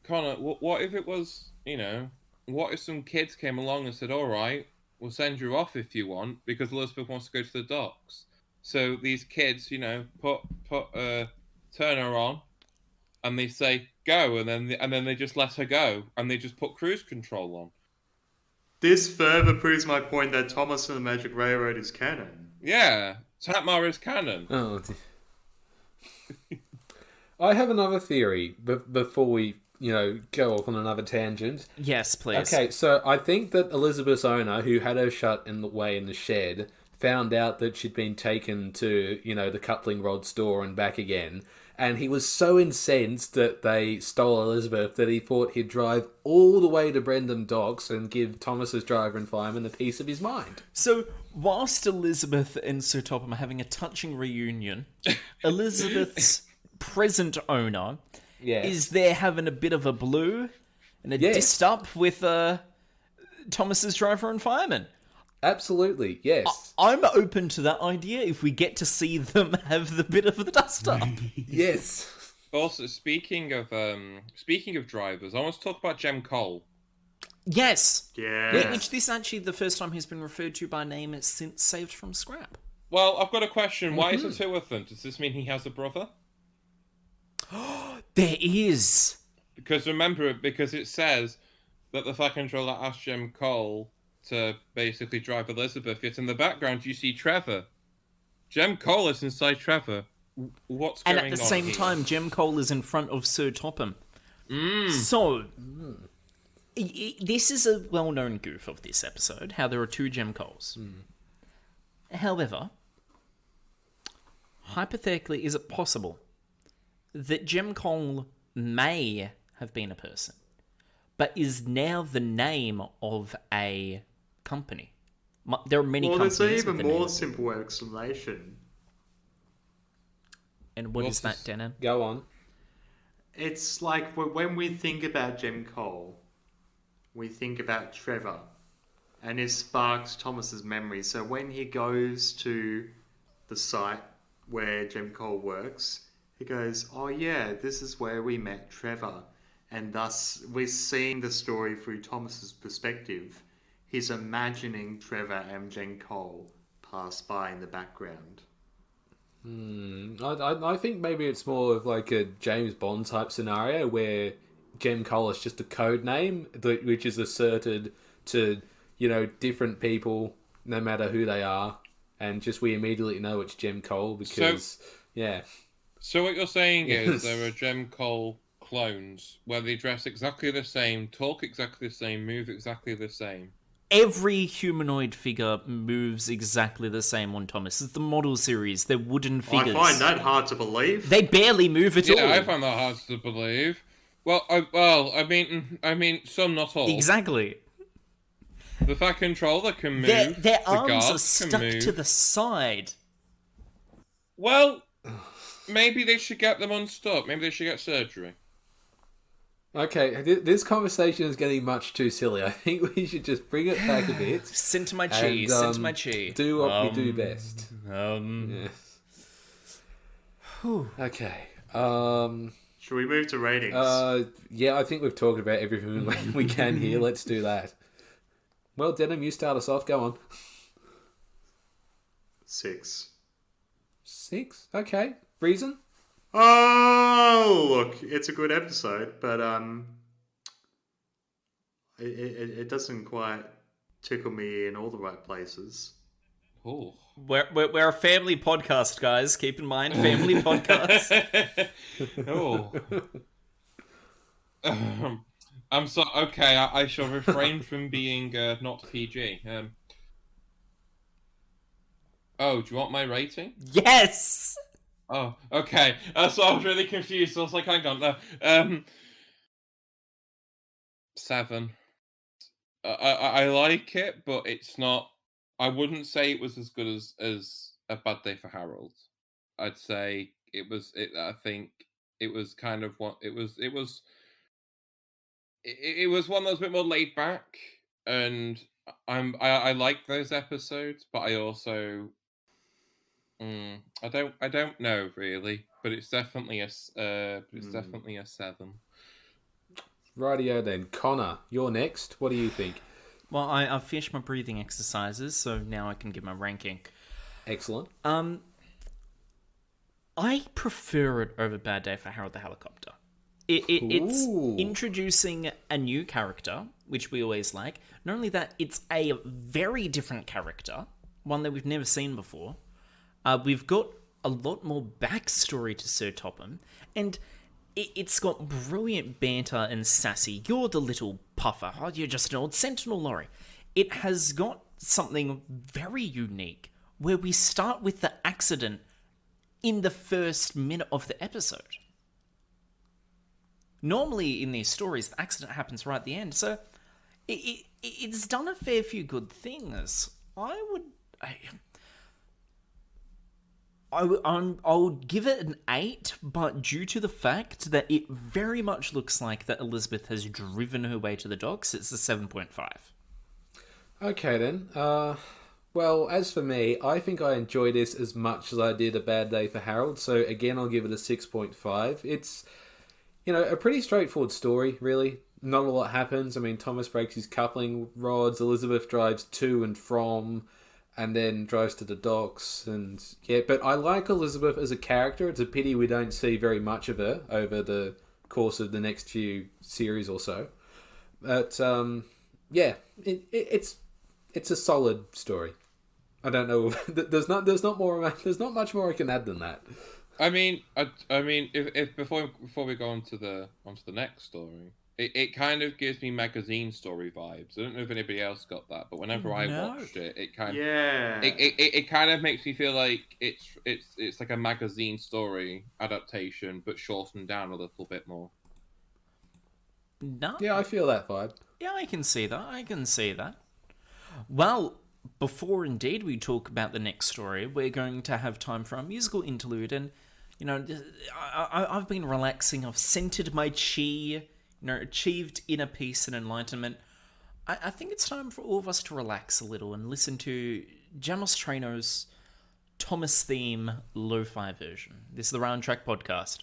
Connor, what if it was, what if some kids came along and said, all right, we'll send you off if you want, because Elizabeth wants to go to the docks. So these kids, put turn her on, and they say, go, and then they just let her go, and they just put cruise control on. This further proves my point that Thomas and the Magic Railroad is canon. Yeah, Tatmar is canon. Oh, I have another theory before we, go off on another tangent. Yes, please. Okay, so I think that Elizabeth's owner, who had her shut in the shed, found out that she'd been taken to, the coupling rod store and back again. And he was so incensed that they stole Elizabeth that he thought he'd drive all the way to Brendam Docks and give Thomas's driver and fireman a piece of his mind. So, whilst Elizabeth and Sir Topham are having a touching reunion, Elizabeth's present owner is there having a bit of a blue and a dissed up with Thomas's driver and fireman. Absolutely, yes. I'm open to that idea if we get to see them have the bit of the dust up. Yes. Also, speaking of drivers, I want to talk about Jem Cole. Yes. Yeah. Which this is actually the first time he's been referred to by name since Saved from Scrap. Well, I've got a question. Why is there two of them? Does this mean he has a brother? There is. Because it says that the Fat Controller asked Jem Cole to basically drive Elizabeth, yet in the background you see Trevor. Jem Cole is inside Trevor. What's going on? And at the same time, Jem Cole is in front of Sir Topham. So, this is a well-known goof of this episode, how there are two Jem Coles. However, hypothetically, is it possible that Jem Cole may have been a person, but is now the name of a company? There are many companies. Well, there's an even more simple explanation. And what is that, Denham? Go on. It's like when we think about Jem Cole, we think about Trevor, and it sparks Thomas's memory. So when he goes to the site where Jem Cole works, he goes, "Oh yeah, this is where we met Trevor," and thus we're seeing the story through Thomas's perspective. He's imagining Trevor and Jem Cole pass by in the background. I think maybe it's more of like a James Bond type scenario where Jem Cole is just a code name which is asserted to, different people no matter who they are, and just we immediately know it's Jem Cole because, So what you're saying is there are Jem Cole clones where they dress exactly the same, talk exactly the same, move exactly the same. Every humanoid figure moves exactly the same on Thomas. It's the model series. They're wooden figures. I find that hard to believe. They barely move at all. Yeah, I find that hard to believe. I mean, some, not all. Exactly. The Fat Controller can move. Their the arms guards are can stuck move. to the side. Well, maybe they should get them unstuck. Maybe they should get surgery. Okay, this conversation is getting much too silly. I think we should just bring it back a bit. Send to my chi, send to my chi. Do what we do best. Yeah. Okay. Should we move to ratings? Yeah, I think we've talked about everything we can here. Let's do that. Well, Denham, you start us off. Go on. 6. 6? Okay. Reason? Oh, look, it's a good episode, but it doesn't quite tickle me in all the right places. Oh. We're a family podcast, guys. Keep in mind, family podcast. Oh. I'm so okay. I shall refrain from being not PG. Oh, do you want my rating? Yes. Oh, okay. So I was really confused. I was like, hang on, no. 7. I like it, but it's not. I wouldn't say it was as good as A Bad Day for Harold. I'd say it was. I think it was kind of what it was. It was one that was a bit more laid back, and I like those episodes, but I also. I don't know really, but it's definitely a 7. Rightio then. Connor, you're next. What do you think? Well, I've finished my breathing exercises, so now I can give my ranking. Excellent. I prefer it over Bad Day for Harold the Helicopter. It's introducing a new character, which we always like. Not only that, it's a very different character, one that we've never seen before. We've got a lot more backstory to Sir Topham, and it's got brilliant banter and sassy. You're the little puffer. Oh, you're just an old sentinel, Lorry. It has got something very unique, where we start with the accident in the first minute of the episode. Normally, in these stories, the accident happens right at the end, so it's done a fair few good things. I would give it an 8, but due to the fact that it very much looks like that Elizabeth has driven her way to the docks, it's a 7.5. Okay then. Well, as for me, I think I enjoyed this as much as I did A Bad Day for Harold, so again I'll give it a 6.5. It's, a pretty straightforward story, really. Not a lot happens. I mean, Thomas breaks his coupling rods, Elizabeth drives to and from, and then drives to the docks, and but I like Elizabeth as a character. It's a pity we don't see very much of her over the course of the next few series or so. But it's a solid story. I don't know. There's not much more I can add than that. I mean, if before we go on to the next story, it kind of gives me magazine story vibes. I don't know if anybody else got that, but whenever I watched it, it kind of makes me feel like it's like a magazine story adaptation, but shortened down a little bit more. No. Yeah, I feel that vibe. Yeah, I can see that. Well, before indeed we talk about the next story, we're going to have time for our musical interlude, and I've been relaxing. I've centered my chi. Achieved inner peace and enlightenment. I think it's time for all of us to relax a little and listen to jamostrainos' Thomas theme lo-fi version. This is the Round Track Podcast.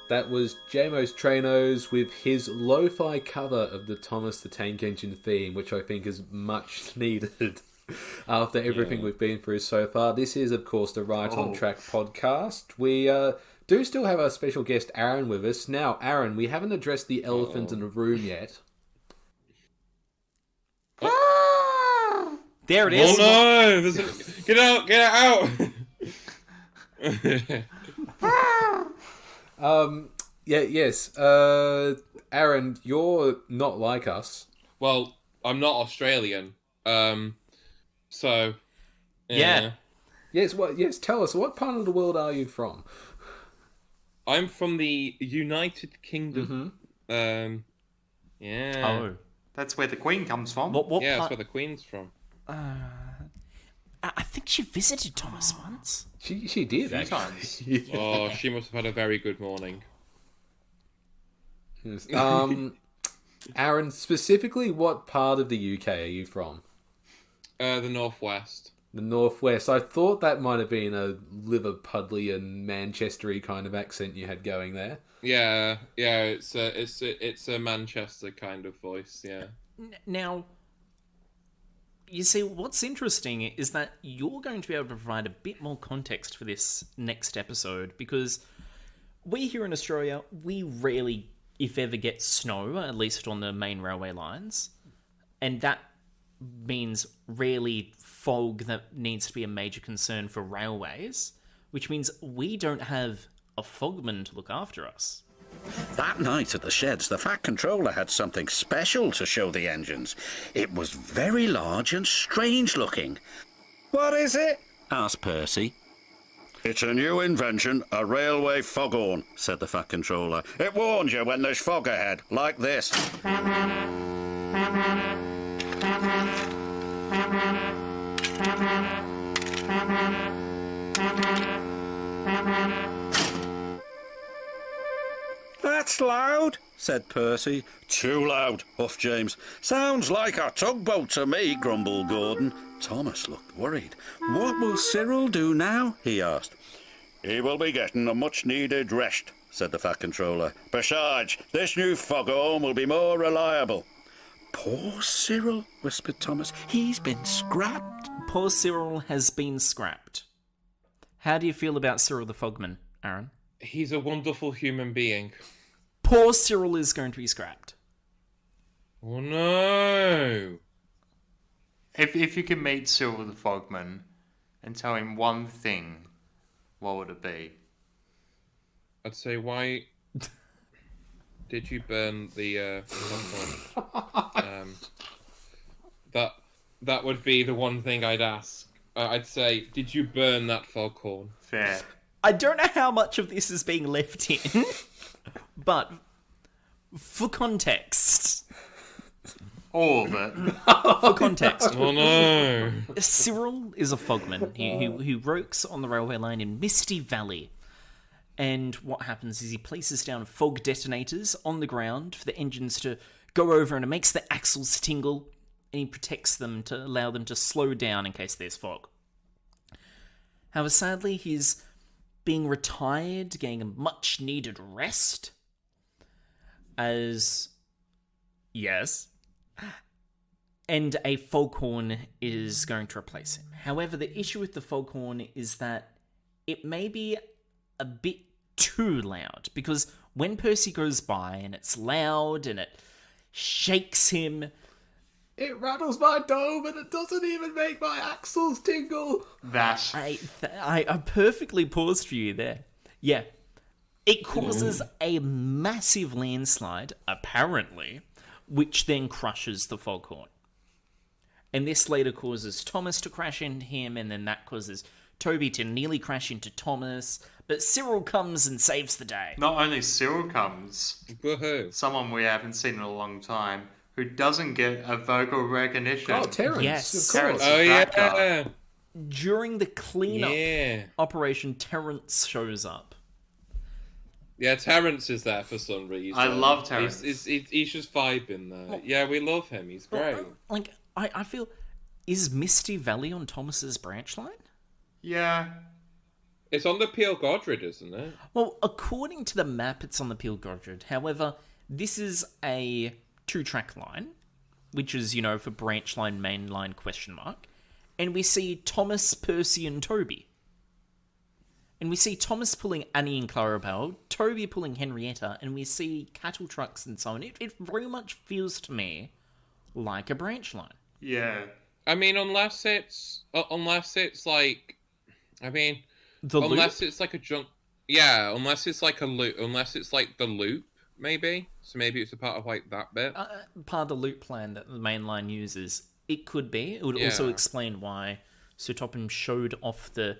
That was jamostrainos with his lo-fi cover of the Thomas the Tank Engine theme, which I think is much needed after everything we've been through so far. This is, of course, the Right on Track podcast. We do still have our special guest, Aaron, with us. Now, Aaron, we haven't addressed the elephant in the room yet. There it is. Oh no! Get out! Yes. Aaron, you're not like us. Well, I'm not Australian. So. Yeah. Yes. Yes. Tell us, what part of the world are you from? I'm from the United Kingdom. Mm-hmm. Yeah. Oh, that's where the Queen comes from. That's where the Queen's from. I think she visited Thomas once. She did, A few actually. times. Oh, she must have had a very good morning. Yes. Aaron, specifically, what part of the UK are you from? The Northwest. The Northwest. I thought that might have been a Liverpudlian, Manchestery kind of accent you had going there. Yeah. It's a Manchester kind of voice. Yeah. Now, you see, what's interesting is that you're going to be able to provide a bit more context for this next episode, because we here in Australia, we rarely, if ever, get snow, at least on the main railway lines. And that means rarely fog that needs to be a major concern for railways, which means we don't have a fogman to look after us. That night at the sheds, the Fat Controller had something special to show the engines. It was very large and strange looking. What is it? Asked Percy. It's a new invention, a railway foghorn, said the Fat Controller. It warns you when there's fog ahead, like this. That's loud, said Percy. Too loud, huffed James. Sounds like a tugboat to me, grumbled Gordon. Thomas looked worried. What will Cyril do now? He asked. He will be getting a much-needed rest, said the Fat Controller. Besides, this new foghorn will be more reliable. Poor Cyril, whispered Thomas. He's been scrapped. Poor Cyril has been scrapped. How do you feel about Cyril the Fogman, Aaron? He's a wonderful human being. Poor Cyril is going to be scrapped. Oh no! If you can meet Cyril the Fogman and tell him one thing what would it be? I'd say, why did you burn the foghorn? That would be the one thing I'd ask. I'd say, did you burn that foghorn? Fair. I don't know how much of this is being left in, but for context, All of it. for context, Oh no! Cyril is a fogman. He works on the railway line in Misty Valley. And what happens is he places down fog detonators on the ground for the engines to go over, and it makes the axles tingle, and he protects them to allow them to slow down in case there's fog. However, sadly, he's being retired, getting a much-needed rest, as... Yes. And a foghorn is going to replace him. However, the issue with the foghorn is that it may be a bit too loud, because when Percy goes by and it's loud and it shakes him, It rattles my dome and it doesn't even make my axles tingle. That. I perfectly paused for you there. Yeah. It causes a massive landslide, apparently, which then crushes the foghorn. And this later causes Thomas to crash into him, and then that causes Toby to nearly crash into Thomas. But Cyril comes and saves the day. Not only Cyril comes, Woohoo! someone we haven't seen in a long time, who doesn't get a vocal recognition. Oh, Terrence, Yes. of course. Terrence. Oh That guy. yeah! During the cleanup Yeah. operation, Terrence shows up. Yeah, Terrence is there for some reason. I love Terrence. He's just vibing there. Yeah, we love him. He's great. Like, I feel... Is Misty Valley on Thomas's branch line? Yeah. It's on the Peel Godred, isn't it? Well, according to the map, it's on the Peel Godred. However, this is a 2-track line, which is, for branch line, main line, question mark. And we see Thomas, Percy, and Toby. And we see Thomas pulling Annie and Clarabelle, Toby pulling Henrietta, and we see cattle trucks and so on. It very much feels to me like a branch line. Yeah. I mean, unless it's like, The unless loop? it's like a junk. Yeah, unless it's like a loop. Unless it's like the loop, maybe. So maybe it's a part of like that bit. Part of the loop plan that the main line uses. It could be. It would Yeah. also explain why Sir Topham showed off the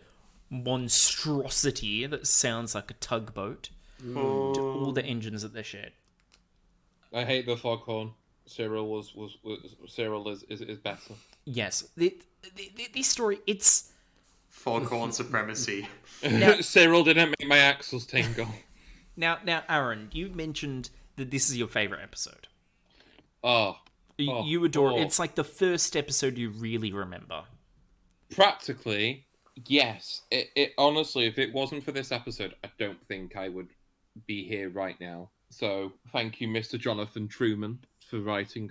monstrosity that sounds like a tugboat to all the engines that they shared. I hate the foghorn. Cyril Cyril is better. Yes, this story, it's... Foghorn supremacy. Cyril didn't make my axles tingle. Now, Aaron, you mentioned that this is your favourite episode. You adore it. It's like the first episode you really remember. Practically, yes. It honestly, if it wasn't for this episode, I don't think I would be here right now. So, thank you, Mr. Jonathan Truman, for writing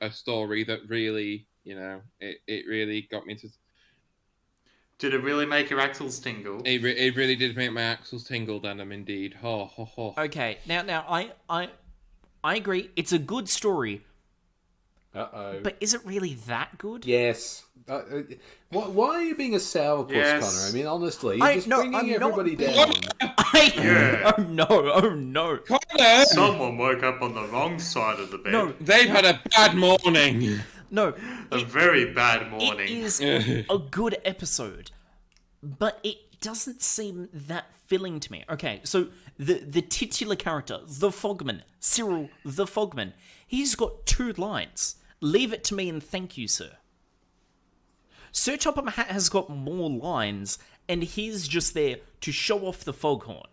a story that really, it really got me to... Did it really make your axles tingle? It really did make my axles tingle, Denham, indeed. Ho, ho, ho. Okay, now I agree. It's a good story, Uh-oh. but is it really that good? Yes. Why are you being a sourpuss, Yes. Connor? I mean, honestly, you're just bringing I'm not everybody being- down. Yeah. Oh no. Connor! Someone woke up on the wrong side of the bed. No, They've had a bad morning. no. A very bad It morning. is a good episode, but it doesn't seem that filling to me. Okay, so the titular character, the Fogman, Cyril the Fogman, he's got 2 lines. Leave it to me and thank you, sir. Sir Topham Hatt has got more lines, and he's just there to show off the foghorn.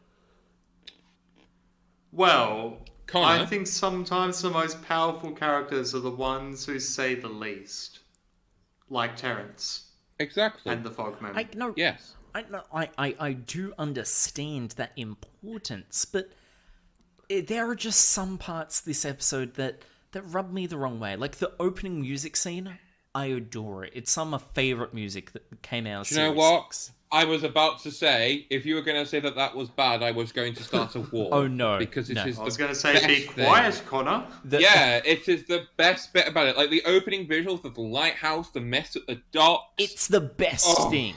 Well, Connor? I think sometimes the most powerful characters are the ones who say the least. Like Terrence Exactly. and the Fogman. Yes. I do understand that importance, but there are just some parts of this episode that rub me the wrong way. Like the opening music scene, I adore it. It's some of my favourite music that came out of Do you know Series what? 6. I was about to say, if you were going to say that was bad, I was going to start a war. Oh, no. Because it No. is I was the going to say, best be thing. quiet, Connor. Yeah, it is the best bit about it. Like the opening visuals of the lighthouse, the mess at the docks. It's the best thing.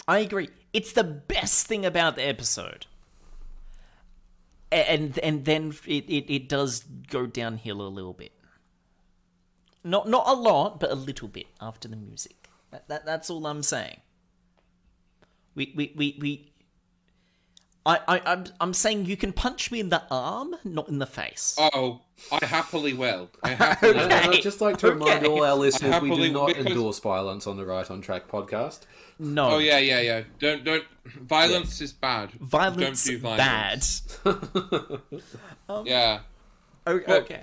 I agree. It's the best thing about the episode. And then it does go downhill a little bit. Not a lot, but a little bit after the music. That's all I'm saying. I'm saying you can punch me in the arm, not in the face. Oh, I happily will. I happily will. And I'd just like to remind all our listeners we do Happily, not because- endorse violence on the Right on Track podcast. No. Oh yeah. Don't. Violence is bad. Violence Don't do violence. bad. Yeah. Okay.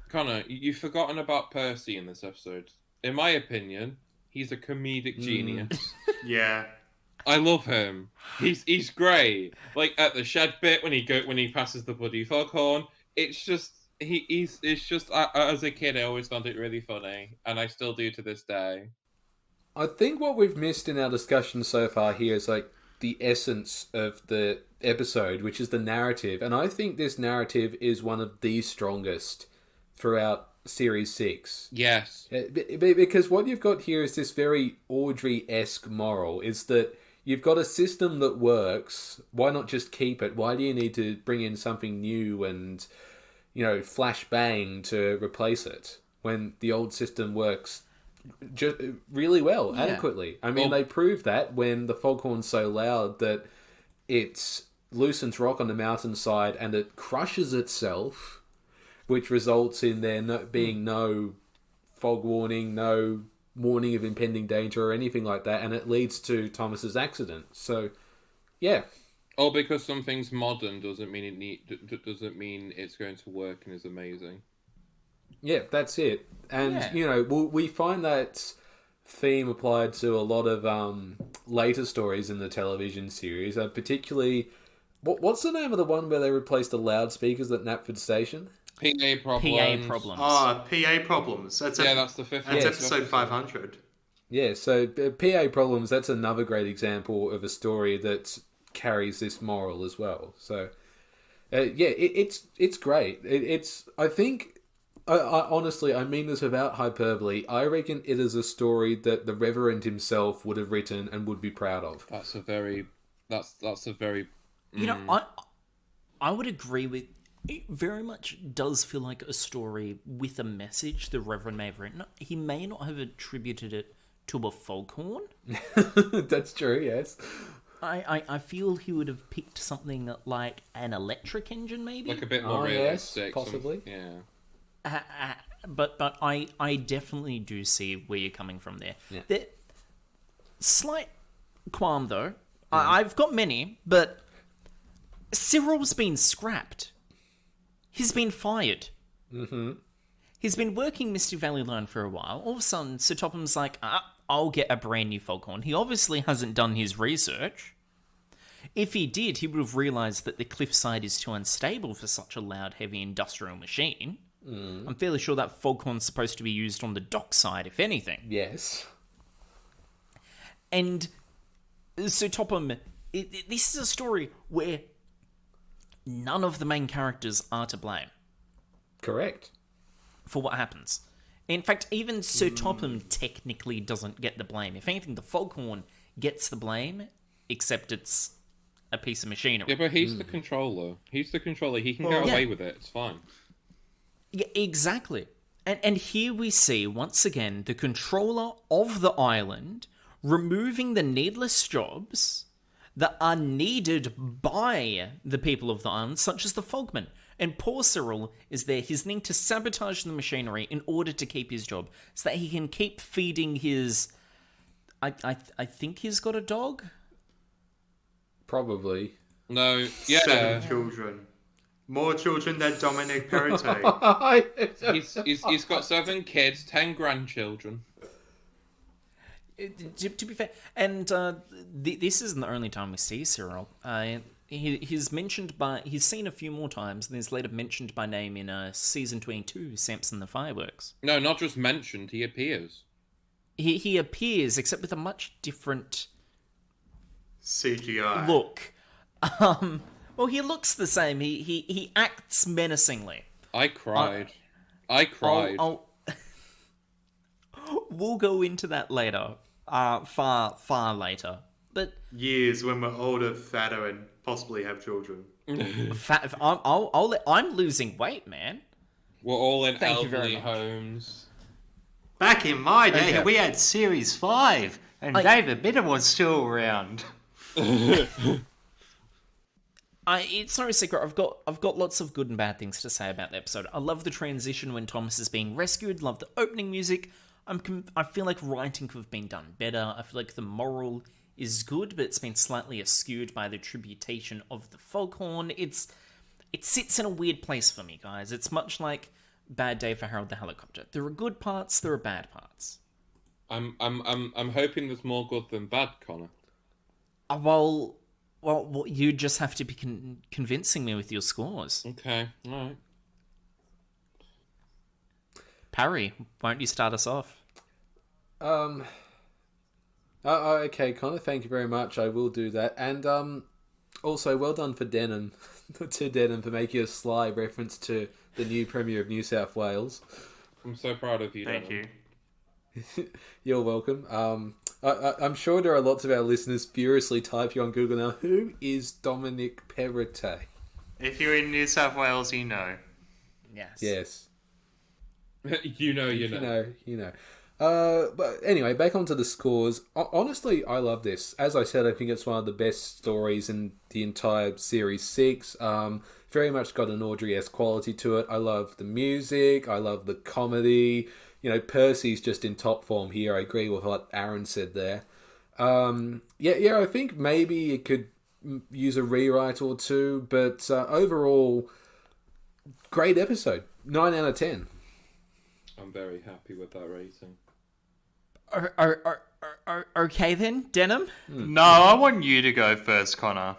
Connor, you've forgotten about Percy in this episode. In my opinion, he's a comedic genius. Yeah. I love him. He's great. Like at the shed bit when he passes the bloody foghorn. It's just as a kid I always found it really funny, and I still do to this day. I think what we've missed in our discussion so far here is like the essence of the episode, which is the narrative. And I think this narrative is one of the strongest throughout Series 6. Yes. Because what you've got here is this very Audrey-esque moral, is that you've got a system that works, why not just keep it? Why do you need to bring in something new and, flash bang to replace it when the old system works just really well, adequately? I mean, they proved that when the foghorn's so loud that it loosens rock on the mountainside and it crushes itself, which results in there being no fog warning, no warning of impending danger or anything like that, and it leads to Thomas's accident. So, yeah. Oh, because something's modern doesn't mean it's going to work and is amazing. Yeah, that's it. And, we find that theme applied to a lot of later stories in the television series, particularly... What's the name of the one where they replaced the loudspeakers at Knapford Station? PA problems. PA problems. That's the fifth. That's episode 500. Yeah, so PA problems, that's another great example of a story that carries this moral as well. So, it's great. I think, I honestly, I mean this without hyperbole, I reckon it is a story that the Reverend himself would have written and would be proud of. That's a very... I would agree with... It very much does feel like a story with a message the Reverend may have written. He may not have attributed it to a foghorn. That's true, yes. I feel he would have picked something like an electric engine, maybe? Like a bit more realistic. Yes, possibly. Yeah. But I definitely do see where you're coming from there. Yeah. The slight qualm, though. I've got many, but Cyril's been scrapped. He's been fired. Mm-hmm. He's been working Misty Valley Line for a while. All of a sudden, Sir Topham's like, I'll get a brand new foghorn. He obviously hasn't done his research. If he did, he would have realised that the cliffside is too unstable for such a loud, heavy industrial machine. I'm fairly sure that foghorn's supposed to be used on the dockside, if anything. Yes. And Sir Topham, this is a story where none of the main characters are to blame. Correct. For what happens. In fact, even Sir Topham technically doesn't get the blame. If anything, the foghorn gets the blame, except it's a piece of machinery. Yeah, but he's the controller. He's the controller. He can get away with it. It's fine. Yeah, exactly. And here we see, once again, the controller of the island removing the needless jobs that are needed by the people of the island, such as the Fogman. And poor Cyril is there. He's needing to sabotage the machinery in order to keep his job, so that he can keep feeding his... I think he's got a dog? Probably. No, yeah. 7 children. More children than Dominic Perrottet. He's got 7 kids, 10 grandchildren. To be fair, and this isn't the only time we see Cyril. He's seen a few more times, and he's later mentioned by name in season 22, Samson the Fireworks. No, not just mentioned. He appears. He appears, except with a much different CGI look. Well, he looks the same. He acts menacingly. I cried. I cried. We'll go into that later. Far later. But Years when we're older, fatter, and possibly have children. I'm losing weight, man. We're all in Thank you very elderly much. homes. Back in my day, Okay. we had Series 5, and David Bitter was still around. It's no secret. I've got lots of good and bad things to say about the episode. I love the transition when Thomas is being rescued. Love the opening music. I feel like writing could have been done better. I feel like the moral is good, but it's been slightly skewed by the tributation of the foghorn. It sits in a weird place for me, guys. It's much like Bad Day for Harold the Helicopter. There are good parts. There are bad parts. I'm hoping there's more good than bad, Connor. Well, you just have to be convincing me with your scores. Okay, all right. Parry, why don't you start us off? Okay, Connor, thank you very much. I will do that. And also, well done for Denham, to Denham for making a sly reference to the new Premier of New South Wales. I'm so proud of you. Thank Denham. you. You're welcome. I'm sure there are lots of our listeners furiously typing on Google now, who is Dominic Perrottet? If you're in New South Wales, you know. Yes. Yes. You know. But anyway, back onto the scores. Honestly, I love this. As I said, I think it's one of the best stories in the entire Series 6. Very much got an Audrey-esque quality to it. I love the music. I love the comedy. You know, Percy's just in top form here. I agree with what Aaron said there. Yeah, I think maybe it could use a rewrite or two, but overall, great episode. 9 out of 10. I'm very happy with that rating. Okay then, Denham? No, I want you to go first, Connor.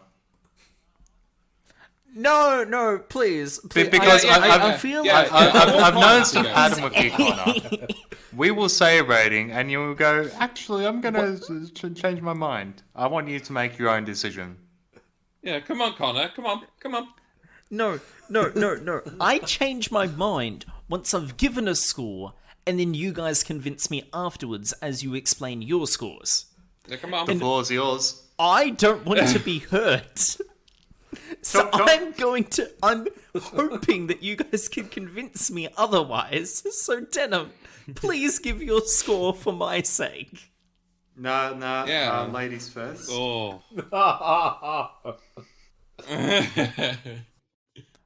No, please. Because I feel like... I've noticed a pattern with you, Connor. We will say a rating, and you will go, actually, I'm going to change my mind. I want you to make your own decision. Yeah, come on, Connor. Come on. No. I change my mind once I've given a score, and then you guys convince me afterwards as you explain your scores. Yeah, come on. The floor's yours. I don't want to be hurt. So I'm hoping that you guys can convince me otherwise. So Denham, please give your score for my sake. No, Yeah. Ladies first. Oh.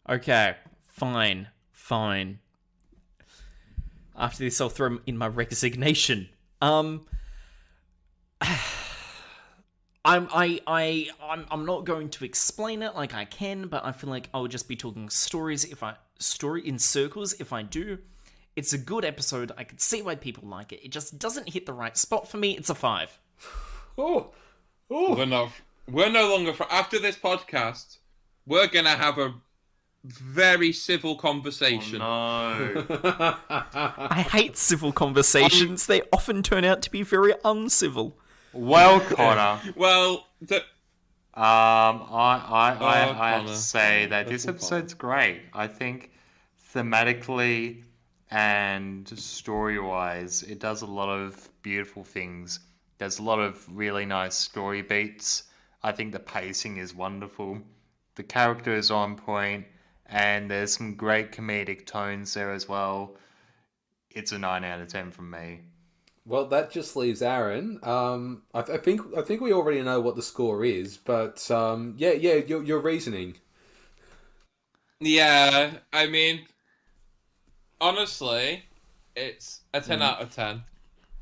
Okay, fine. After this, I'll throw in my resignation. I'm not going to explain it like I can, but I feel like I would just be talking story in circles if I do. It's a good episode. I could see why people like it. It just doesn't hit the right spot for me. It's a 5. Oh. We're no longer after this podcast. We're gonna have a very civil conversation. Oh, no. I hate civil conversations. They often turn out to be very uncivil. Well, Connor. Well, I have to Connor. say that this That's episode's great. I think thematically and story-wise, it does a lot of beautiful things. There's a lot of really nice story beats. I think the pacing is wonderful. The character is on point, and there's some great comedic tones there as well. It's a 9 out of 10 from me. Well, that just leaves Aaron. I think we already know what the score is, but your reasoning. yeah, I mean, honestly, it's a 10 out of 10.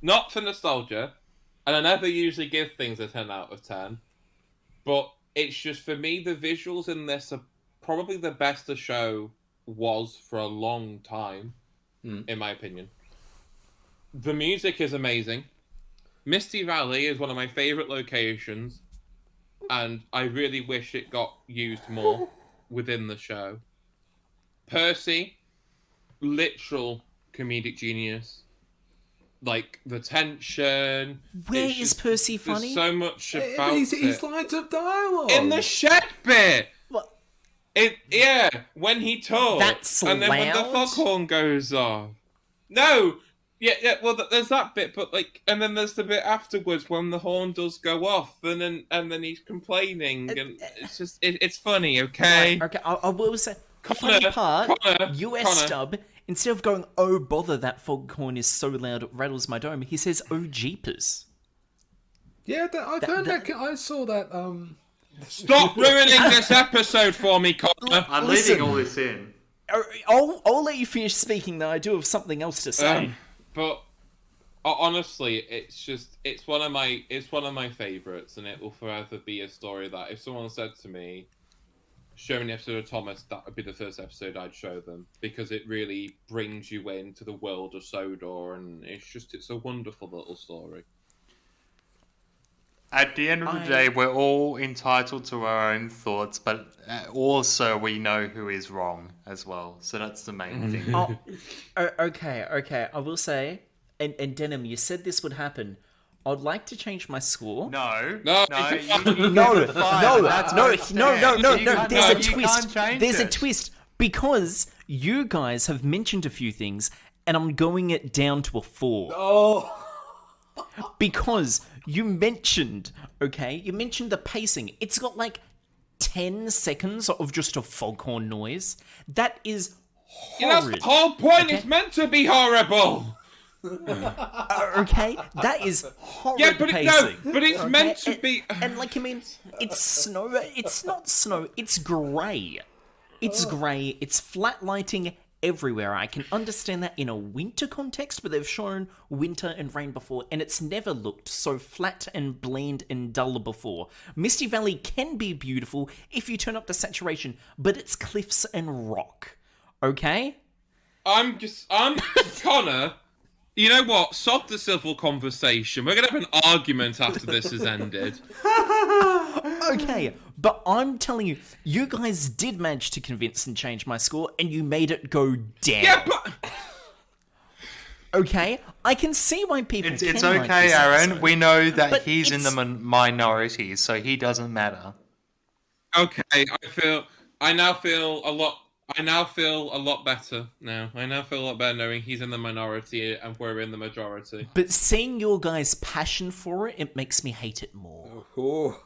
Not for nostalgia, and I never usually give things a 10 out of 10, but it's just, for me, the visuals in this are probably the best the show was for a long time, in my opinion. The music is amazing. Misty Valley is one of my favourite locations, and I really wish it got used more within the show. Percy, literal comedic genius. Like, the tension. Where it's is just- Percy there's funny? so much about His it. lines of dialogue. In the shed bit! What? Yeah, when he talks. That's and then when the loud? foghorn goes off. No! Yeah. Well, there's that bit, but like, and then there's the bit afterwards when the horn does go off, and then he's complaining, and it's just it's funny, okay? Right, okay, I will say, Connor, funny part, Connor, US Connor. stub, instead of going, oh bother, that foghorn is so loud it rattles my dome, he says, oh jeepers. Yeah, I saw that. Stop ruining this episode for me, Connor. I'm Listen. leaving all this in. I'll let you finish speaking, though I do have something else to say. But honestly, it's one of my favorites, and it will forever be a story that if someone said to me, "Show me an episode of Thomas," that would be the first episode I'd show them, because it really brings you into the world of Sodor, and it's a wonderful little story. At the end of the day, we're all entitled to our own thoughts, but also we know who is wrong as well. So that's the main thing. Okay. I will say, and Denham, you said this would happen. I'd like to change my score. No. No. There's a twist. There's a twist because you guys have mentioned a few things, and I'm going it down to a 4. Oh. Because you mentioned the pacing. It's got like 10 seconds of just a foghorn noise. That is horrid. That's the whole point. It's meant to be horrible. Okay, that is horrid. Yeah, but pacing. but it's meant to be. And like, I mean, it's snow. It's not snow. It's grey. It's grey. It's flat lighting everywhere. I can understand that in a winter context, but they've shown winter and rain before, and it's never looked so flat and bland and dull before. Misty Valley can be beautiful if you turn up the saturation, but it's cliffs and rock. Okay? I'm Connor. You know what? Sod the civil conversation. We're gonna have an argument after this has ended. Okay, but I'm telling you, you guys did manage to convince and change my score, and you made it go down. Yeah, but okay, I can see why people. It's can okay, like this Aaron. episode. We know that But he's in the minority, so he doesn't matter. okay. I now feel a lot better now. I now feel a lot better knowing he's in the minority and we're in the majority. But seeing your guys' passion for it, it makes me hate it more. Oh.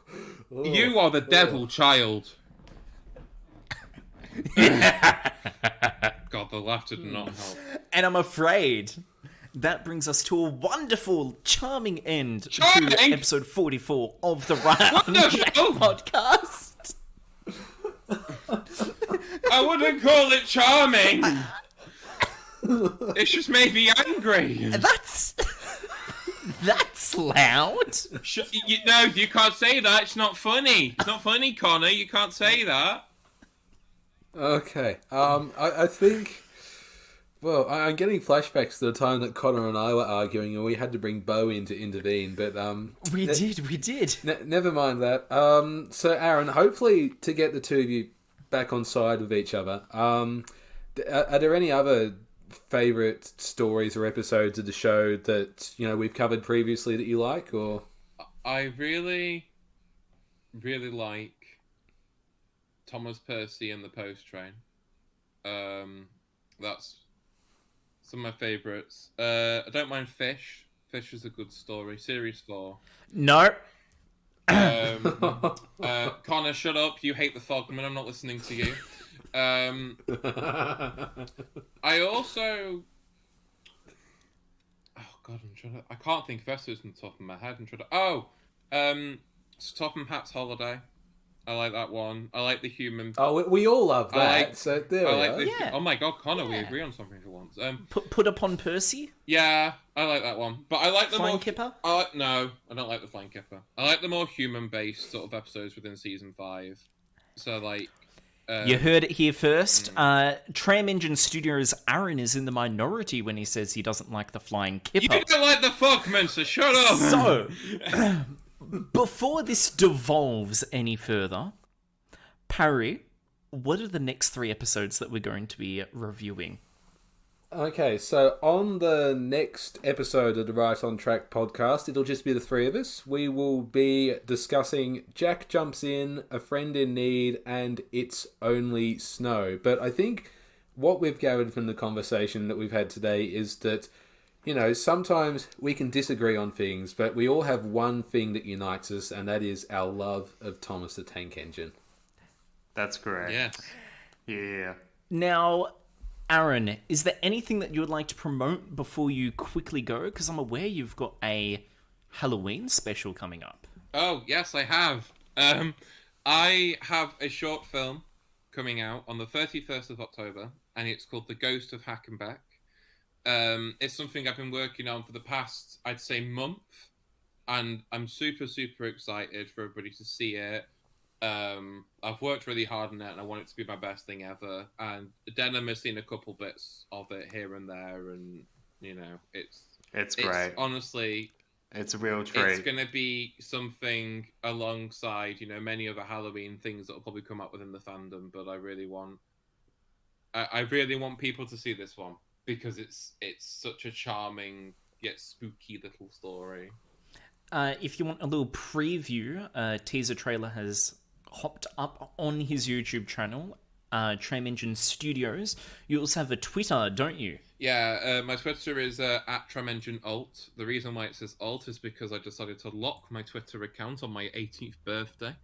You are the devil child. God, the laughter did not help. And I'm afraid that brings us to a wonderful, charming end Charming? to episode 44 of the Right on Track Wonderful? podcast. I wouldn't call it charming. It's just made me angry. That's loud. No, you can't say that. It's not funny. It's not funny, Connor. You can't say that. Okay. I think. Well, I'm getting flashbacks to the time that Connor and I were arguing, and we had to bring Bo in to intervene. But We did. never mind that. So Aaron, hopefully to get the two of you back on side with each other. Are there any other favorite stories or episodes of the show that we've covered previously that you like, or? I really, really like Thomas Percy and the Post Train. That's some of my favourites. I don't mind Fish. Fish is a good story. Series 4. No. Connor, shut up. You hate the Fogman. I'm not listening to you. I also... Oh, God, I can't think of episodes from the top of my head. Topham Hatt's Holiday. I like that one. I like the human... Oh, we all love that. So there we are. Yeah. Oh my God, Connor, we agree on something for once. Put upon Percy? Yeah, I like that one. But I like the Flying more... Kipper? No, I don't like the Flying Kipper. I like the more human-based sort of episodes within Season 5. So, like... You heard it here first. TramEngineStudios' Aaron is in the minority when he says he doesn't like the Flying Kipper. You don't like the Fogman, so shut up! So, before this devolves any further, Parry, what are the next 3 episodes that we're going to be reviewing? Okay, so on the next episode of the Right on Track podcast, it'll just be the 3 of us. We will be discussing Jack Jumps In, A Friend in Need, and It's Only Snow. But I think what we've gathered from the conversation that we've had today is that You know, sometimes we can disagree on things, but we all have one thing that unites us, and that is our love of Thomas the Tank Engine. That's correct. Yes. Yeah. Now, Aaron, is there anything that you would like to promote before you quickly go? Because I'm aware you've got a Halloween special coming up. Oh, yes, I have. I have a short film coming out on the 31st of October, and it's called The Ghost of Hackenbeck. It's something I've been working on for the past, I'd say, month, and I'm super, super excited for everybody to see it. I've worked really hard on it, and I want it to be my best thing ever. And Denham has seen a couple bits of it here and there, and you know, it's great. Honestly, it's a real treat. It's going to be something alongside, you know, many other Halloween things that will probably come up within the fandom. But I really want people to see this one, because it's such a charming yet spooky little story. If you want a little preview, a teaser trailer has hopped up on his YouTube channel, TramEngineStudios. You also have a Twitter, don't you? Yeah, my Twitter is at TramEngineAlt. The reason why it says alt is because I decided to lock my Twitter account on my 18th birthday.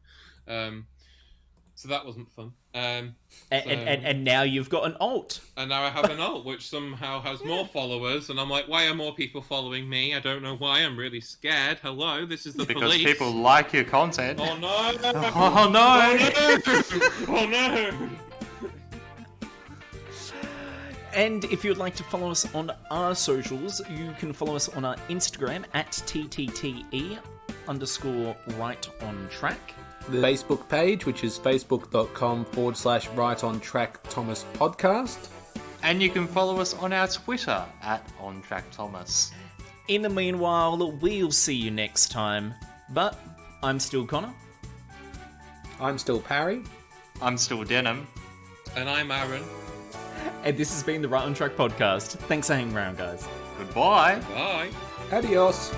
So that wasn't fun. And now you've got an alt. And now I have an alt, which somehow has more followers. And I'm like, why are more people following me? I don't know why. I'm really scared. Hello, this is the police. Because people like your content. Oh no! Oh no! Oh no! And if you'd like to follow us on our socials, you can follow us on our Instagram at TTTE_right-on-track. The Facebook page, which is facebook.com/RightOnTrackThomas podcast. And you can follow us on our Twitter at OnTrackThomas. In the meanwhile, we'll see you next time. But I'm still Connor. I'm still Parry. I'm still Denham. And I'm Aaron. And this has been the Right on Track podcast. Thanks for hanging around, guys. Goodbye. Bye. Adios.